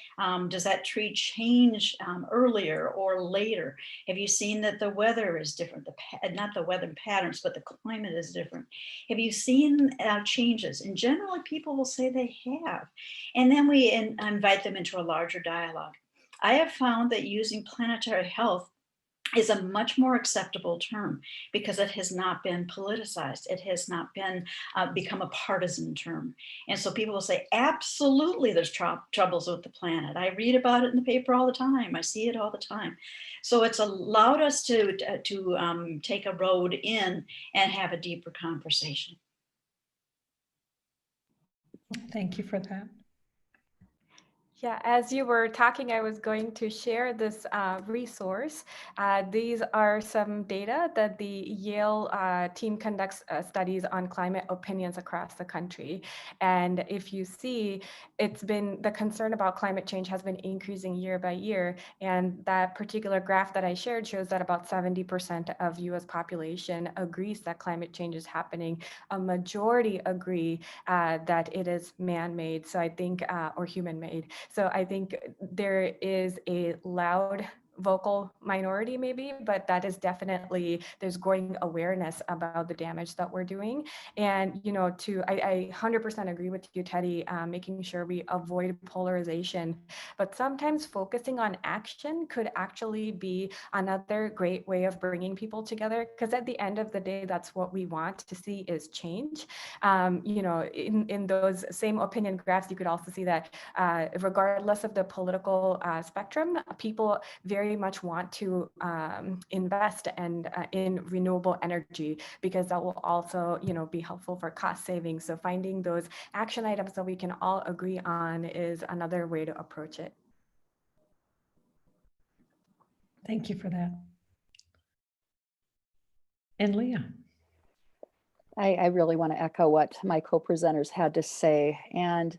Does that tree change earlier or later? Have you seen that the weather is different? Not the weather patterns, but the climate is different. Have you seen changes? And generally people will say they have. And then we invite them into a larger dialogue. I have found that using planetary health is a much more acceptable term because it has not been politicized. It has not been become a partisan term. And so people will say, absolutely, there's troubles with the planet. I read about it in the paper all the time. I see it all the time. So it's allowed us to take a road in and have a deeper conversation. Thank you for that. Yeah, as you were talking, I was going to share this resource. These are some data that the Yale team conducts studies on climate opinions across the country. And if you see, it's been, the concern about climate change has been increasing year by year. And that particular graph that I shared shows that about 70% of US population agrees that climate change is happening. A majority agree that it is man-made, so I think, or human-made. So I think there is a loud vocal minority maybe, but that is definitely, there's growing awareness about the damage that we're doing. And, you know, I 100% agree with you, Teddie, making sure we avoid polarization, but sometimes focusing on action could actually be another great way of bringing people together. Because at the end of the day, that's what we want to see is change. You know, in those same opinion graphs, you could also see that regardless of the political spectrum, people very much want to invest and in renewable energy, because that will also, you know, be helpful for cost savings. So finding those action items that we can all agree on is another way to approach it. Thank you for that. And Leah. I really want to echo what my co-presenters had to say. And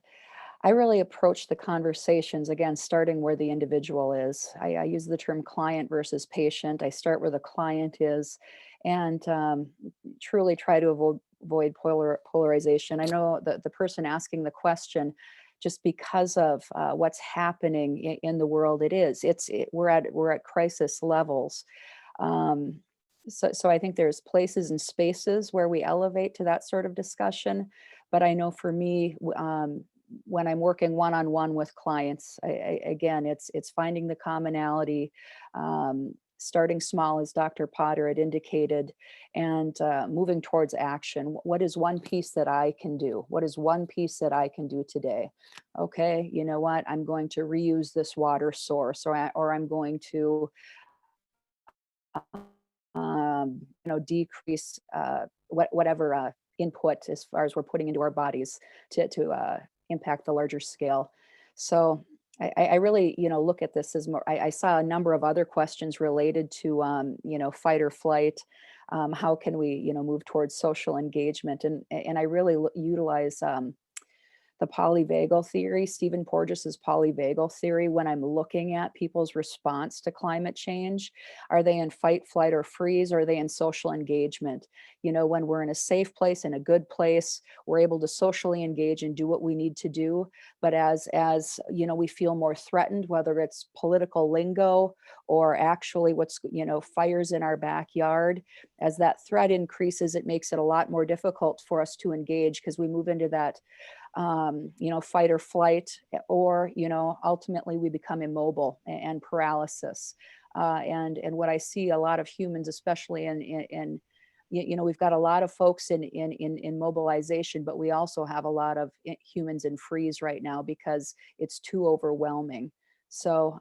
I really approach the conversations, again, starting where the individual is. I use the term client versus patient. I start where the client is and truly try to avoid polarization. I know that the person asking the question, just because of what's happening in the world, we're at crisis levels. So I think there's places and spaces where we elevate to that sort of discussion. But I know for me, when I'm working one-on-one with clients, again, it's finding the commonality, starting small, as Dr. Potter had indicated, and moving towards action. What is one piece that I can do? What is one piece that I can do today? Okay, you know what? I'm going to reuse this water source, or I'm going to decrease whatever input as far as we're putting into our bodies to impact the larger scale. So I really, look at this as more, I saw a number of other questions related to, fight or flight. How can we, move towards social engagement? And I really utilize the polyvagal theory, Stephen Porges's polyvagal theory, when I'm looking at people's response to climate change. Are they in fight, flight, or freeze? Or are they in social engagement? When we're in a safe place, in a good place, we're able to socially engage and do what we need to do. But as we feel more threatened, whether it's political lingo or actually what's, fires in our backyard, as that threat increases, it makes it a lot more difficult for us to engage because we move into that fight or flight, or, ultimately we become immobile and paralysis. And what I see a lot of humans, especially in we've got a lot of folks in mobilization, but we also have a lot of humans in freeze right now because it's too overwhelming. So,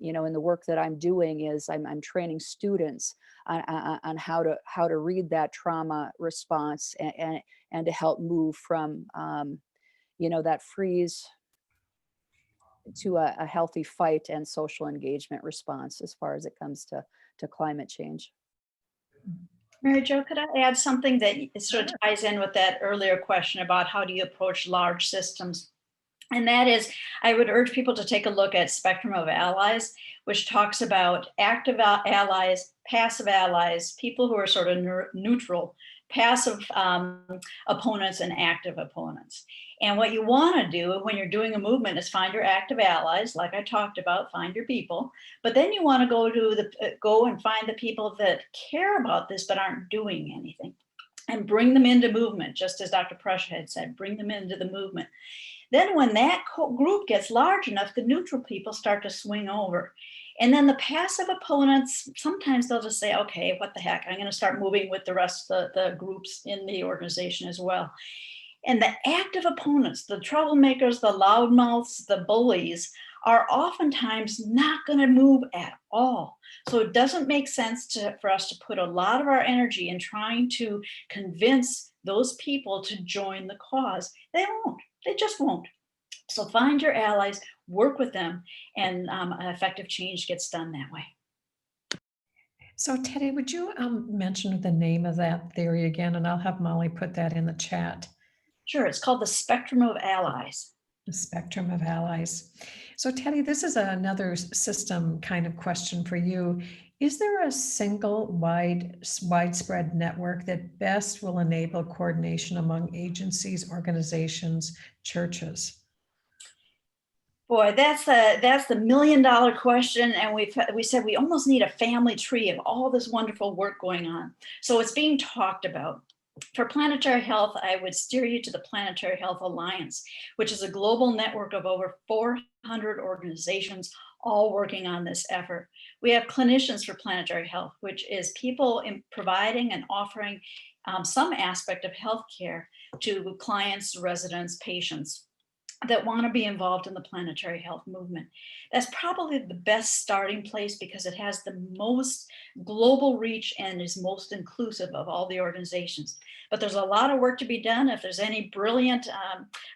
in the work that I'm doing is I'm training students on how to read that trauma response and to help move from that freeze to a healthy fight and social engagement response as far as it comes to climate change. Mary Jo, could I add something that sort of ties in with that earlier question about how do you approach large systems? And that is, I would urge people to take a look at Spectrum of Allies, which talks about active allies, passive allies, people who are sort of neutral, passive opponents, and active opponents. And what you want to do when you're doing a movement is find your active allies, like I talked about, find your people. But then you want to go and find the people that care about this but aren't doing anything, and bring them into movement, just as Dr. Prussia had said, bring them into the movement. Then when that group gets large enough, the neutral people start to swing over. And then the passive opponents, sometimes they'll just say, okay, what the heck, I'm going to start moving with the rest of the groups in the organization as well. And the active opponents, the troublemakers, the loudmouths, the bullies, are oftentimes not going to move at all. So it doesn't make sense for us to put a lot of our energy in trying to convince those people to join the cause. They won't. They just won't. So find your allies, work with them, and effective change gets done that way. So Teddie, would you mention the name of that theory again? And I'll have Molly put that in the chat. Sure, it's called the Spectrum of Allies. The Spectrum of Allies. So Teddie, this is another system kind of question for you. Is there a single widespread network that best will enable coordination among agencies, organizations, churches? Boy, that's the $1 million question. And we said we almost need a family tree of all this wonderful work going on. So it's being talked about. For planetary health, I would steer you to the Planetary Health Alliance, which is a global network of over 400 organizations all working on this effort. We have clinicians for planetary health, which is people in providing and offering some aspect of healthcare to clients, residents, patients that want to be involved in the planetary health movement. That's probably the best starting place because it has the most global reach and is most inclusive of all the organizations. But there's a lot of work to be done. If there's any brilliant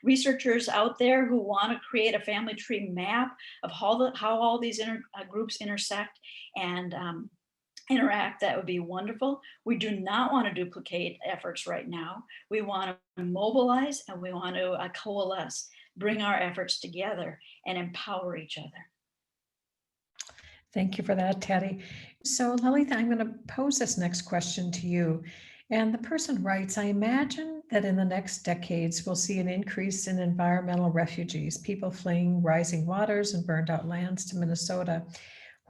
researchers out there who want to create a family tree map of how all these groups intersect and interact, that would be wonderful. We do not want to duplicate efforts right now. We want to mobilize and we want to coalesce, bring our efforts together and empower each other. Thank you for that, Teddie. So Lalitha, I'm going to pose this next question to you. And the person writes, I imagine that in the next decades, we'll see an increase in environmental refugees, people fleeing rising waters and burned out lands to Minnesota.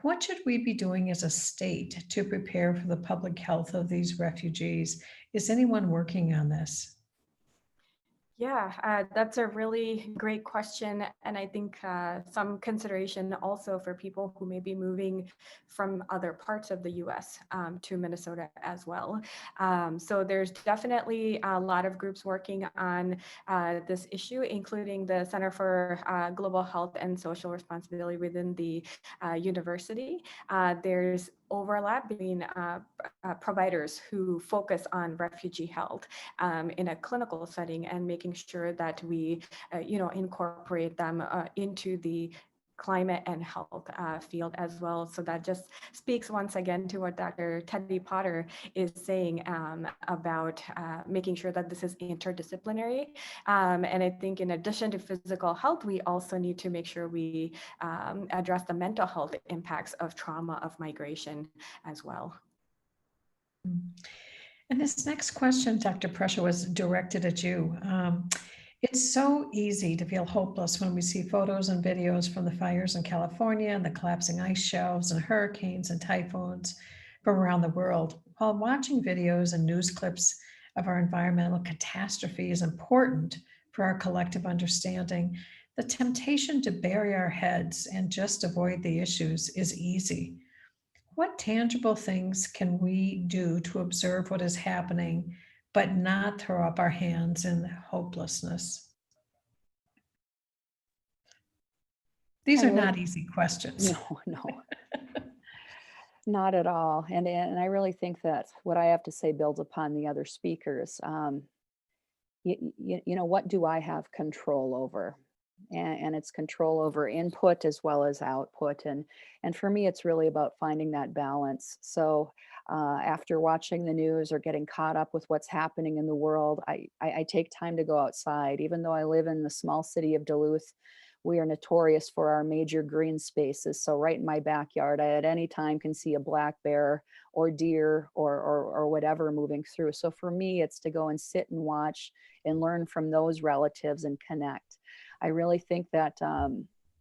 What should we be doing as a state to prepare for the public health of these refugees? Is anyone working on this? Yeah, that's a really great question. And I think some consideration also for people who may be moving from other parts of the US to Minnesota as well. So there's definitely a lot of groups working on this issue, including the Center for Global Health and Social Responsibility within the university. There's overlap between providers who focus on refugee health in a clinical setting and making sure that we, incorporate them into the climate and health field as well. So that just speaks once again to what Dr. Teddie Potter is saying about making sure that this is interdisciplinary. And I think in addition to physical health, we also need to make sure we address the mental health impacts of trauma of migration as well. And this next question, Dr. Prussia, was directed at you. It's so easy to feel hopeless when we see photos and videos from the fires in California and the collapsing ice shelves and hurricanes and typhoons from around the world. While watching videos and news clips of our environmental catastrophe is important for our collective understanding, the temptation to bury our heads and just avoid the issues is easy. What tangible things can we do to observe what is happening, but not throw up our hands in hopelessness? These are not easy questions. No, not at all. And I really think that what I have to say builds upon the other speakers. What do I have control over? And it's control over input as well as output. And for me, it's really about finding that balance. So after watching the news or getting caught up with what's happening in the world, I take time to go outside. Even though I live in the small city of Duluth, we are notorious for our major green spaces. So right in my backyard, I at any time can see a black bear or deer or whatever moving through. So for me, it's to go and sit and watch and learn from those relatives and connect. I really think that,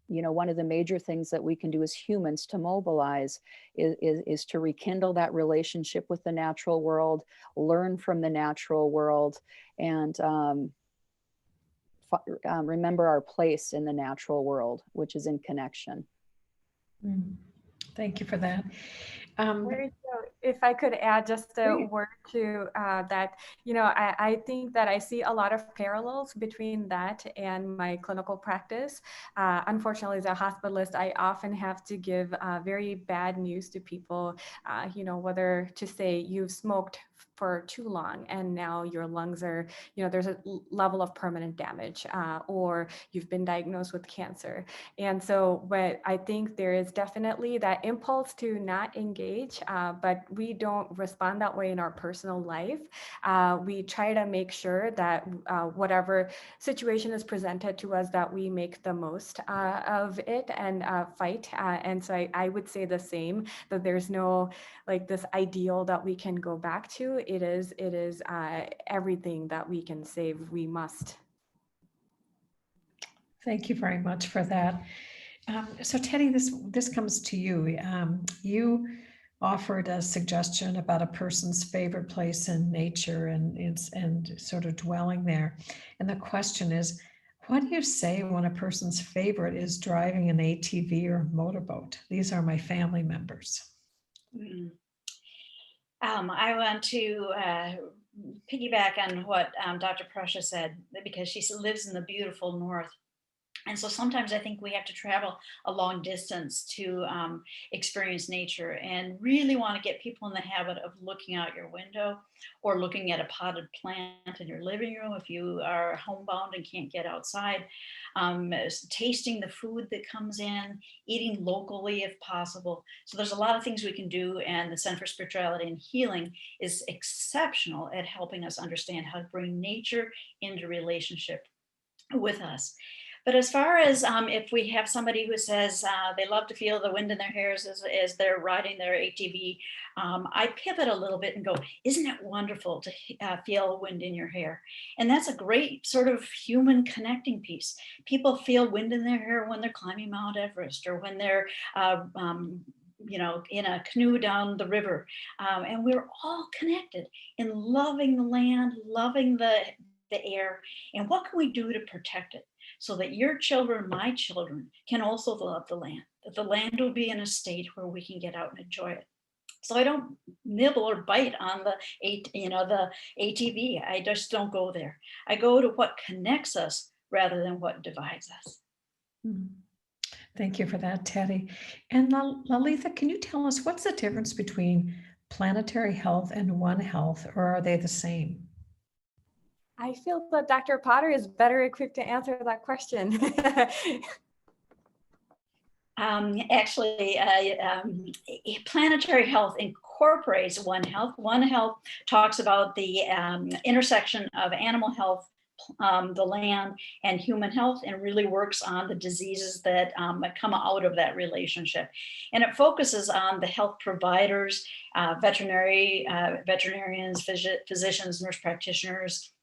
one of the major things that we can do as humans to mobilize is to rekindle that relationship with the natural world, learn from the natural world, and remember our place in the natural world, which is in connection. Thank you for that. If I could add just a word to that, I think that I see a lot of parallels between that and my clinical practice. Unfortunately, as a hospitalist, I often have to give very bad news to people, whether to say you've smoked for too long and now your lungs are, there's a level of permanent damage, or you've been diagnosed with cancer. And so what I think there is definitely that impulse to not engage, but we don't respond that way in our personal life. We try to make sure that whatever situation is presented to us, that we make the most of it and fight. And so I would say the same, that there's no this ideal that we can go back to. It is everything that we can save, we must. Thank you very much for that. So Teddie, this comes to you. You offered a suggestion about a person's favorite place in nature and sort of dwelling there. And the question is, what do you say when a person's favorite is driving an ATV or motorboat? These are my family members. I want to piggyback on what Dr. Prussia said, because she lives in the beautiful north. And so sometimes I think we have to travel a long distance to experience nature, and really want to get people in the habit of looking out your window or looking at a potted plant in your living room if you are homebound and can't get outside, tasting the food that comes in, eating locally if possible. So there's a lot of things we can do, and the Center for Spirituality and Healing is exceptional at helping us understand how to bring nature into relationship with us. But as far as if we have somebody who says they love to feel the wind in their hairs as they're riding their ATV, I pivot a little bit and go, isn't it wonderful to feel wind in your hair? And that's a great sort of human connecting piece. People feel wind in their hair when they're climbing Mount Everest, or when they're in a canoe down the river. And we're all connected in loving the land, loving the air, and what can we do to protect it so that your children, my children, can also love the land, that the land will be in a state where we can get out and enjoy it. So I don't nibble or bite on the ATV. I just don't go there. I go to what connects us rather than what divides us. Thank you for that, Teddie. And Lalitha, can you tell us what's the difference between Planetary Health and One Health, or are they the same? I feel that Dr. Potter is better equipped to answer that question. Actually, Planetary Health incorporates One Health. One Health talks about the intersection of animal health, the land, and human health, and really works on the diseases that come out of that relationship. And it focuses on the health providers, veterinarians, physicians, nurse practitioners,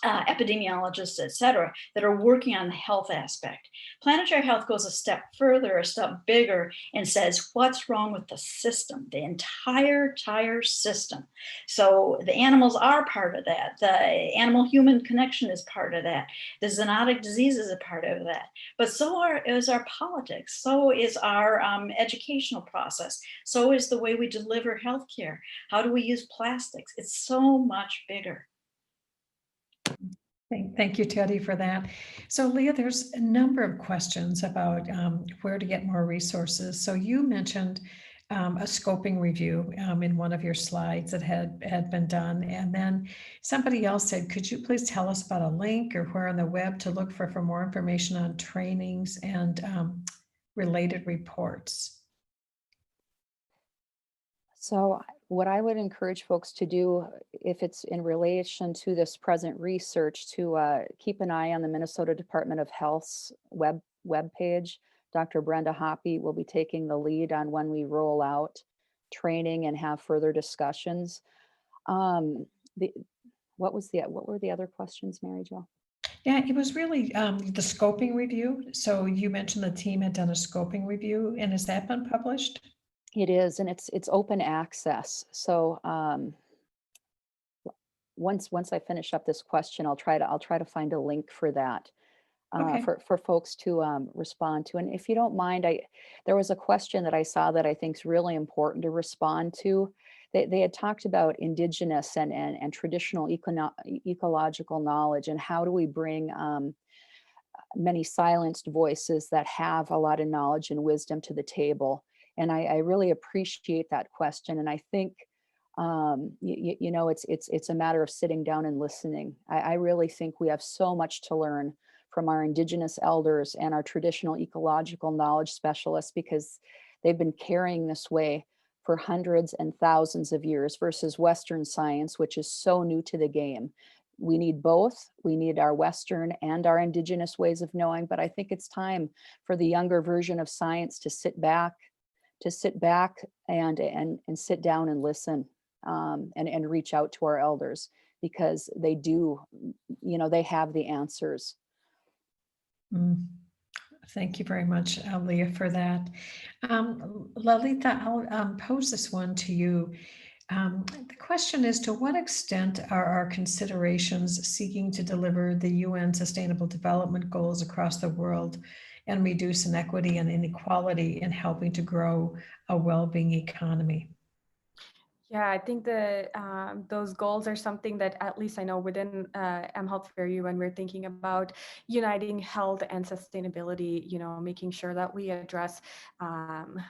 epidemiologists, et cetera, that are working on the health aspect. Planetary Health goes a step further, a step bigger, and says, what's wrong with the system, the entire system? So the animals are part of that. The animal-human connection is part of that. The zoonotic disease is a part of that. But so is our politics. So is our educational process. So is the way we deliver healthcare. How do we use plastics? It's so much bigger. Thank you, Teddie, for that. So Leah, there's a number of questions about where to get more resources. So you mentioned a scoping review in one of your slides that had been done. And then somebody else said, could you please tell us about a link or where on the web to look for more information on trainings and related reports? So what I would encourage folks to do, if it's in relation to this present research, to keep an eye on the Minnesota Department of Health's web page. Dr. Brenda Hoppy will be taking the lead on when we roll out training and have further discussions. What were the other questions, Mary Jo? Yeah, it was really the scoping review. So you mentioned the team had done a scoping review, and has that been published? It is, and it's open access. So once I finish up this question, I'll try to find a link for that for folks to respond to. And if you don't mind, there was a question that I saw that I think is really important to respond to. They had talked about indigenous and traditional ecological knowledge, and how do we bring many silenced voices that have a lot of knowledge and wisdom to the table. And I really appreciate that question. And I think, it's a matter of sitting down and listening. I really think we have so much to learn from our indigenous elders and our traditional ecological knowledge specialists, because they've been carrying this way for hundreds and thousands of years versus Western science, which is so new to the game. We need both. We need our Western and our indigenous ways of knowing, but I think it's time for the younger version of science to sit back and sit down and listen and reach out to our elders, because they do, they have the answers. Thank you very much, Leah, for that. Lalitha, I'll pose this one to you. The question is, to what extent are our considerations seeking to deliver the UN Sustainable Development Goals across the world and reduce inequity and inequality in helping to grow a well-being economy? Yeah, I think that those goals are something that at least I know within mHealth for You, when we're thinking about uniting health and sustainability, making sure that we address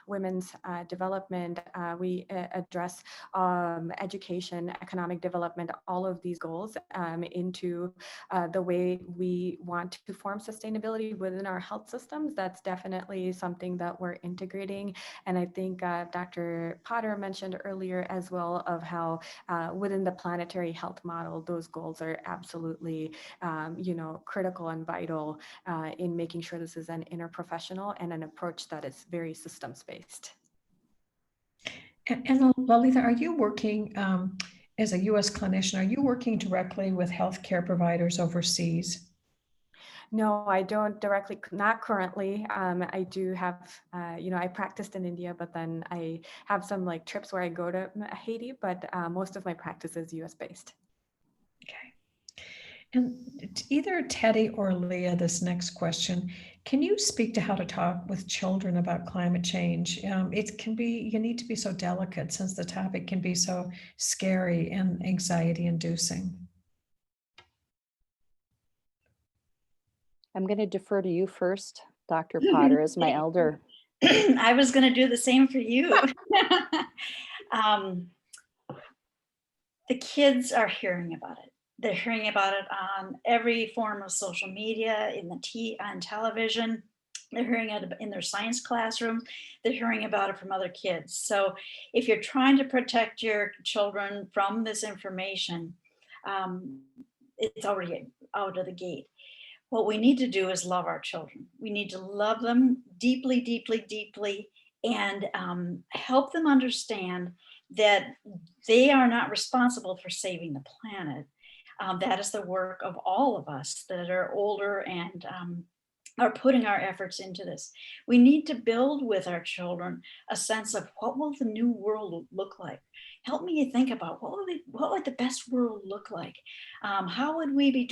women's development, we address education, economic development, all of these goals into the way we want to form sustainability within our health systems. That's definitely something that we're integrating. And I think Dr. Potter mentioned earlier as well of how within the planetary health model, those goals are absolutely, critical and vital in making sure this is an interprofessional and an approach that is very systems-based. And Lalitha, are you working as a U.S. clinician? Are you working directly with healthcare providers overseas? No, I don't directly, not currently. I do have, I practiced in India, but then I have some like trips where I go to Haiti, but most of my practice is US based. Okay. And either Teddie or Leah, this next question, can you speak to how to talk with children about climate change? It can be, you need to be so delicate since the topic can be so scary and anxiety inducing. I'm going to defer to you first, Dr. Potter, as my elder. I was going to do the same for you. The kids are hearing about it. They're hearing about it on every form of social media, on television. They're hearing it in their science classroom. They're hearing about it from other kids. So if you're trying to protect your children from this information, it's already out of the gate. What we need to do is love our children. We need to love them deeply, deeply, deeply, and help them understand that they are not responsible for saving the planet. That is the work of all of us that are older and are putting our efforts into this. We need to build with our children a sense of what will the new world look like. Help me think about what would the best world look like? How would we be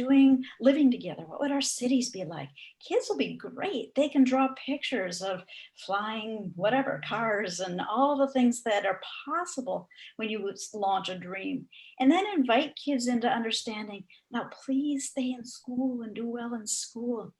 living together? What would our cities be like? Kids will be great. They can draw pictures of flying, whatever, cars and all the things that are possible when you launch a dream. And then invite kids into understanding, now please stay in school and do well in school,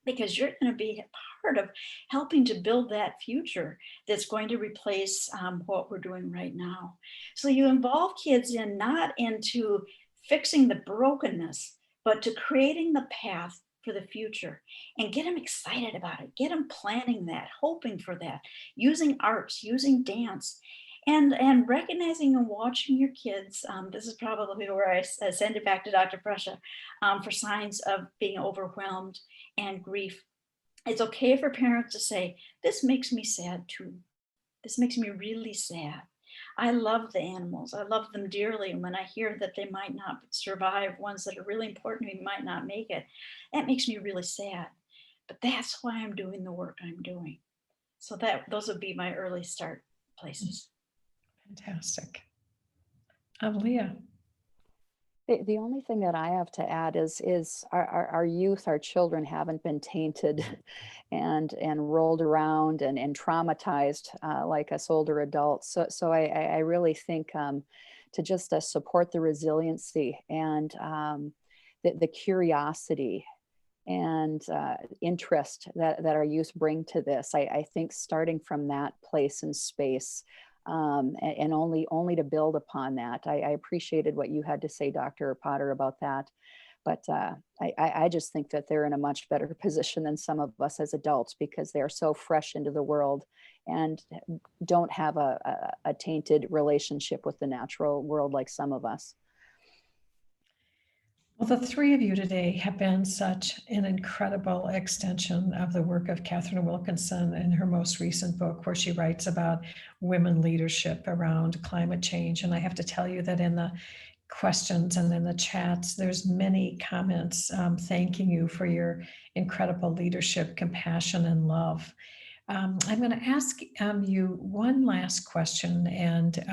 because you're going to be part of helping to build that future that's going to replace what we're doing right now. So you involve kids not into fixing the brokenness, but to creating the path for the future, and get them excited about it, get them planning that, hoping for that, using arts, using dance, and recognizing and watching your kids. This is probably where I send it back to Dr. Prussia for signs of being overwhelmed and grief. It's okay for parents to say, this makes me sad too. This makes me really sad. I love the animals. I love them dearly. And when I hear that they might not survive, ones that are really important to me might not make it, that makes me really sad. But that's why I'm doing the work I'm doing. So those would be my early start places. Fantastic. Leah. The only thing that I have to add is our youth, our children haven't been tainted and rolled around and traumatized like us older adults. So I really think to just support the resiliency and the curiosity and interest that our youth bring to this. I think starting from that place and space, and only to build upon that. I appreciated what you had to say, Dr. Potter, about that. But I just think that they're in a much better position than some of us as adults, because they're so fresh into the world and don't have a tainted relationship with the natural world like some of us. Well, the three of you today have been such an incredible extension of the work of Catherine Wilkinson in her most recent book, where she writes about women leadership around climate change. And I have to tell you that in the questions and in the chats, there's many comments thanking you for your incredible leadership, compassion, and love. I'm going to ask you one last question, and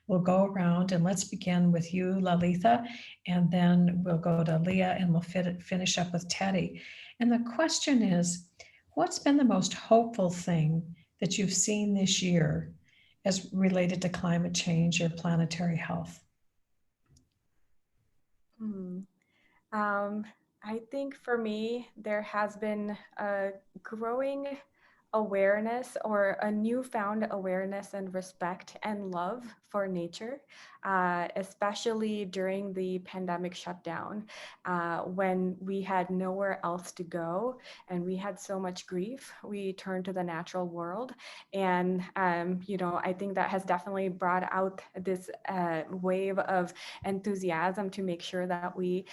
we'll go around, and let's begin with you, Lalitha, and then we'll go to Leah, and we'll finish up with Teddie. And the question is, what's been the most hopeful thing that you've seen this year as related to climate change or planetary health? I think for me, there has been a growing awareness or a newfound awareness and respect and love for nature, especially during the pandemic shutdown, when we had nowhere else to go and we had so much grief. We turned to the natural world, and I think that has definitely brought out this wave of enthusiasm to make sure that we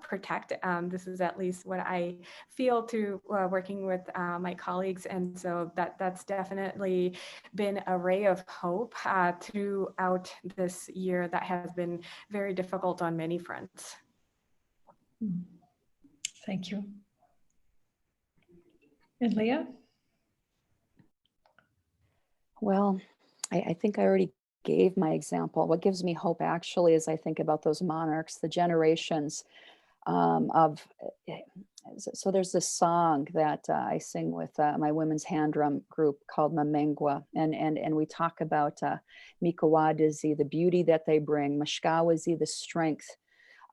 protect. This is at least what I feel to working with my colleagues, and so that's definitely been a ray of hope throughout this year that has been very difficult on many fronts. Thank you. And Leah? Well, I think I already gave my example. What gives me hope actually is I think about those monarchs, the generations so there's this song that I sing with my women's hand drum group called Mamengwa, and we talk about Mikawadizi, the beauty that they bring, Mashkawazi, the strength,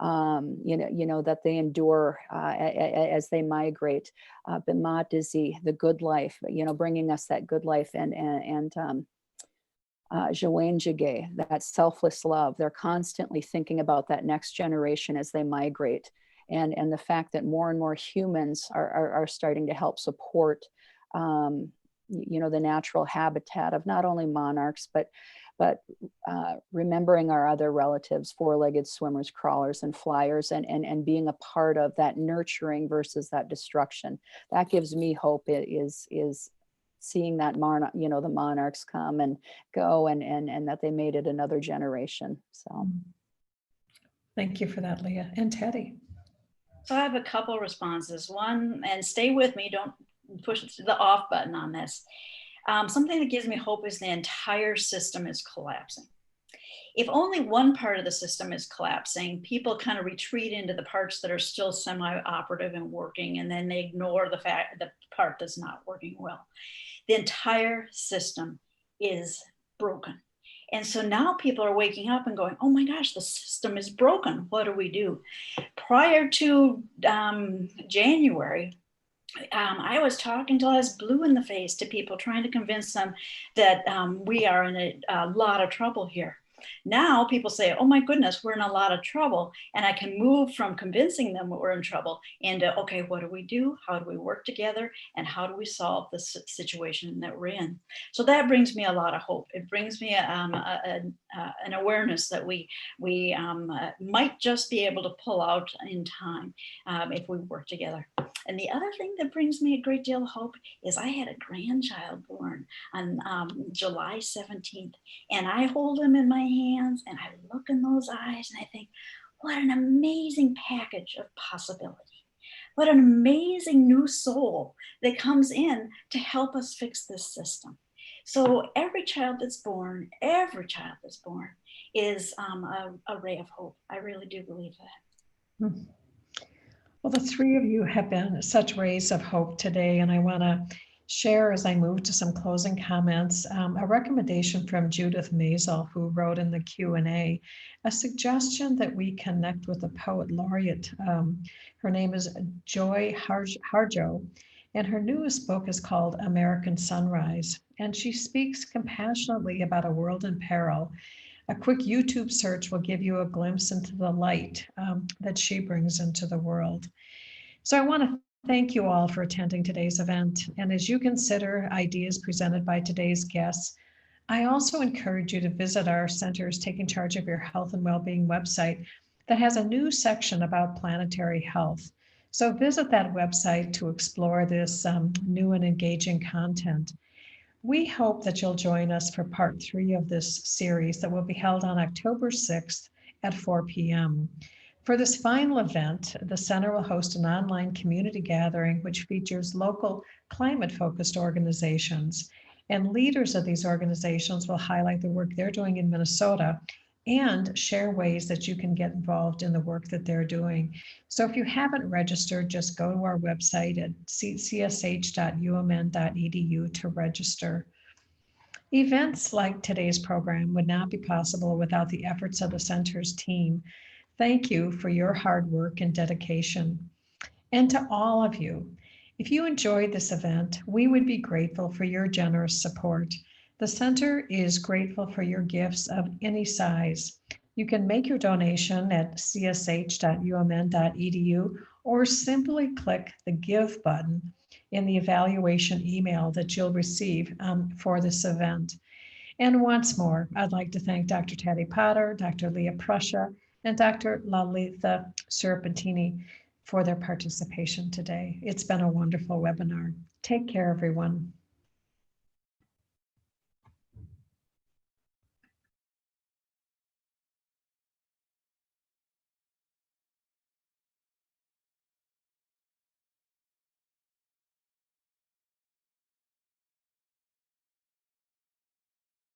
that they endure as they migrate, Bimadizi, the good life, bringing us that good life, and Jawenjige, that selfless love. They're constantly thinking about that next generation as they migrate. And the fact that more and more humans are starting to help support, the natural habitat of not only monarchs, but remembering our other relatives, four-legged swimmers, crawlers, and flyers, and being a part of that nurturing versus that destruction. That gives me hope. It is seeing that the monarchs come and go, and that they made it another generation. So, thank you for that, Leah. And Teddie. So I have a couple responses. One, and stay with me, don't push the off button on this. Something that gives me hope is the entire system is collapsing. If only one part of the system is collapsing, people kind of retreat into the parts that are still semi-operative and working, and then they ignore the part that's not working well. The entire system is broken. And so now people are waking up and going, oh my gosh, the system is broken. What do we do? Prior to January, I was talking till I was blue in the face to people, trying to convince them that we are in a lot of trouble here. Now people say, oh my goodness, we're in a lot of trouble. And I can move from convincing them we're in trouble into, okay, what do we do? How do we work together? And how do we solve the situation that we're in? So that brings me a lot of hope. It brings me an awareness that we might just be able to pull out in time if we work together. And the other thing that brings me a great deal of hope is I had a grandchild born on July 17th, and I hold him in my hands and I look in those eyes and I think, what an amazing package of possibility. What an amazing new soul that comes in to help us fix this system. So every child that's born is a ray of hope. I really do believe that. Well, the three of you have been such rays of hope today, and I want to share, as I move to some closing comments, a recommendation from Judith Maisel, who wrote in the Q&A, a suggestion that we connect with the poet laureate. Her name is Joy Harjo, and her newest book is called American Sunrise, and she speaks compassionately about a world in peril. A quick YouTube search will give you a glimpse into the light that she brings into the world. So I want to thank you all for attending today's event. And as you consider ideas presented by today's guests, I also encourage you to visit our Centers Taking Charge of Your Health and Wellbeing website that has a new section about planetary health. So visit that website to explore this new and engaging content. We hope that you'll join us for part 3 of this series that will be held on October 6th at 4 p.m. For this final event, the center will host an online community gathering which features local climate-focused organizations. And leaders of these organizations will highlight the work they're doing in Minnesota and share ways that you can get involved in the work that they're doing. So if you haven't registered, just go to our website at csh.umn.edu to register. Events like today's program would not be possible without the efforts of the center's team. Thank you for your hard work and dedication. And to all of you, if you enjoyed this event, we would be grateful for your generous support. The center is grateful for your gifts of any size. You can make your donation at csh.umn.edu or simply click the Give button in the evaluation email that you'll receive for this event. And once more, I'd like to thank Dr. Teddie Potter, Dr. Leah Prussia, and Dr. Lalitha Surapaneni for their participation today. It's been a wonderful webinar. Take care, everyone.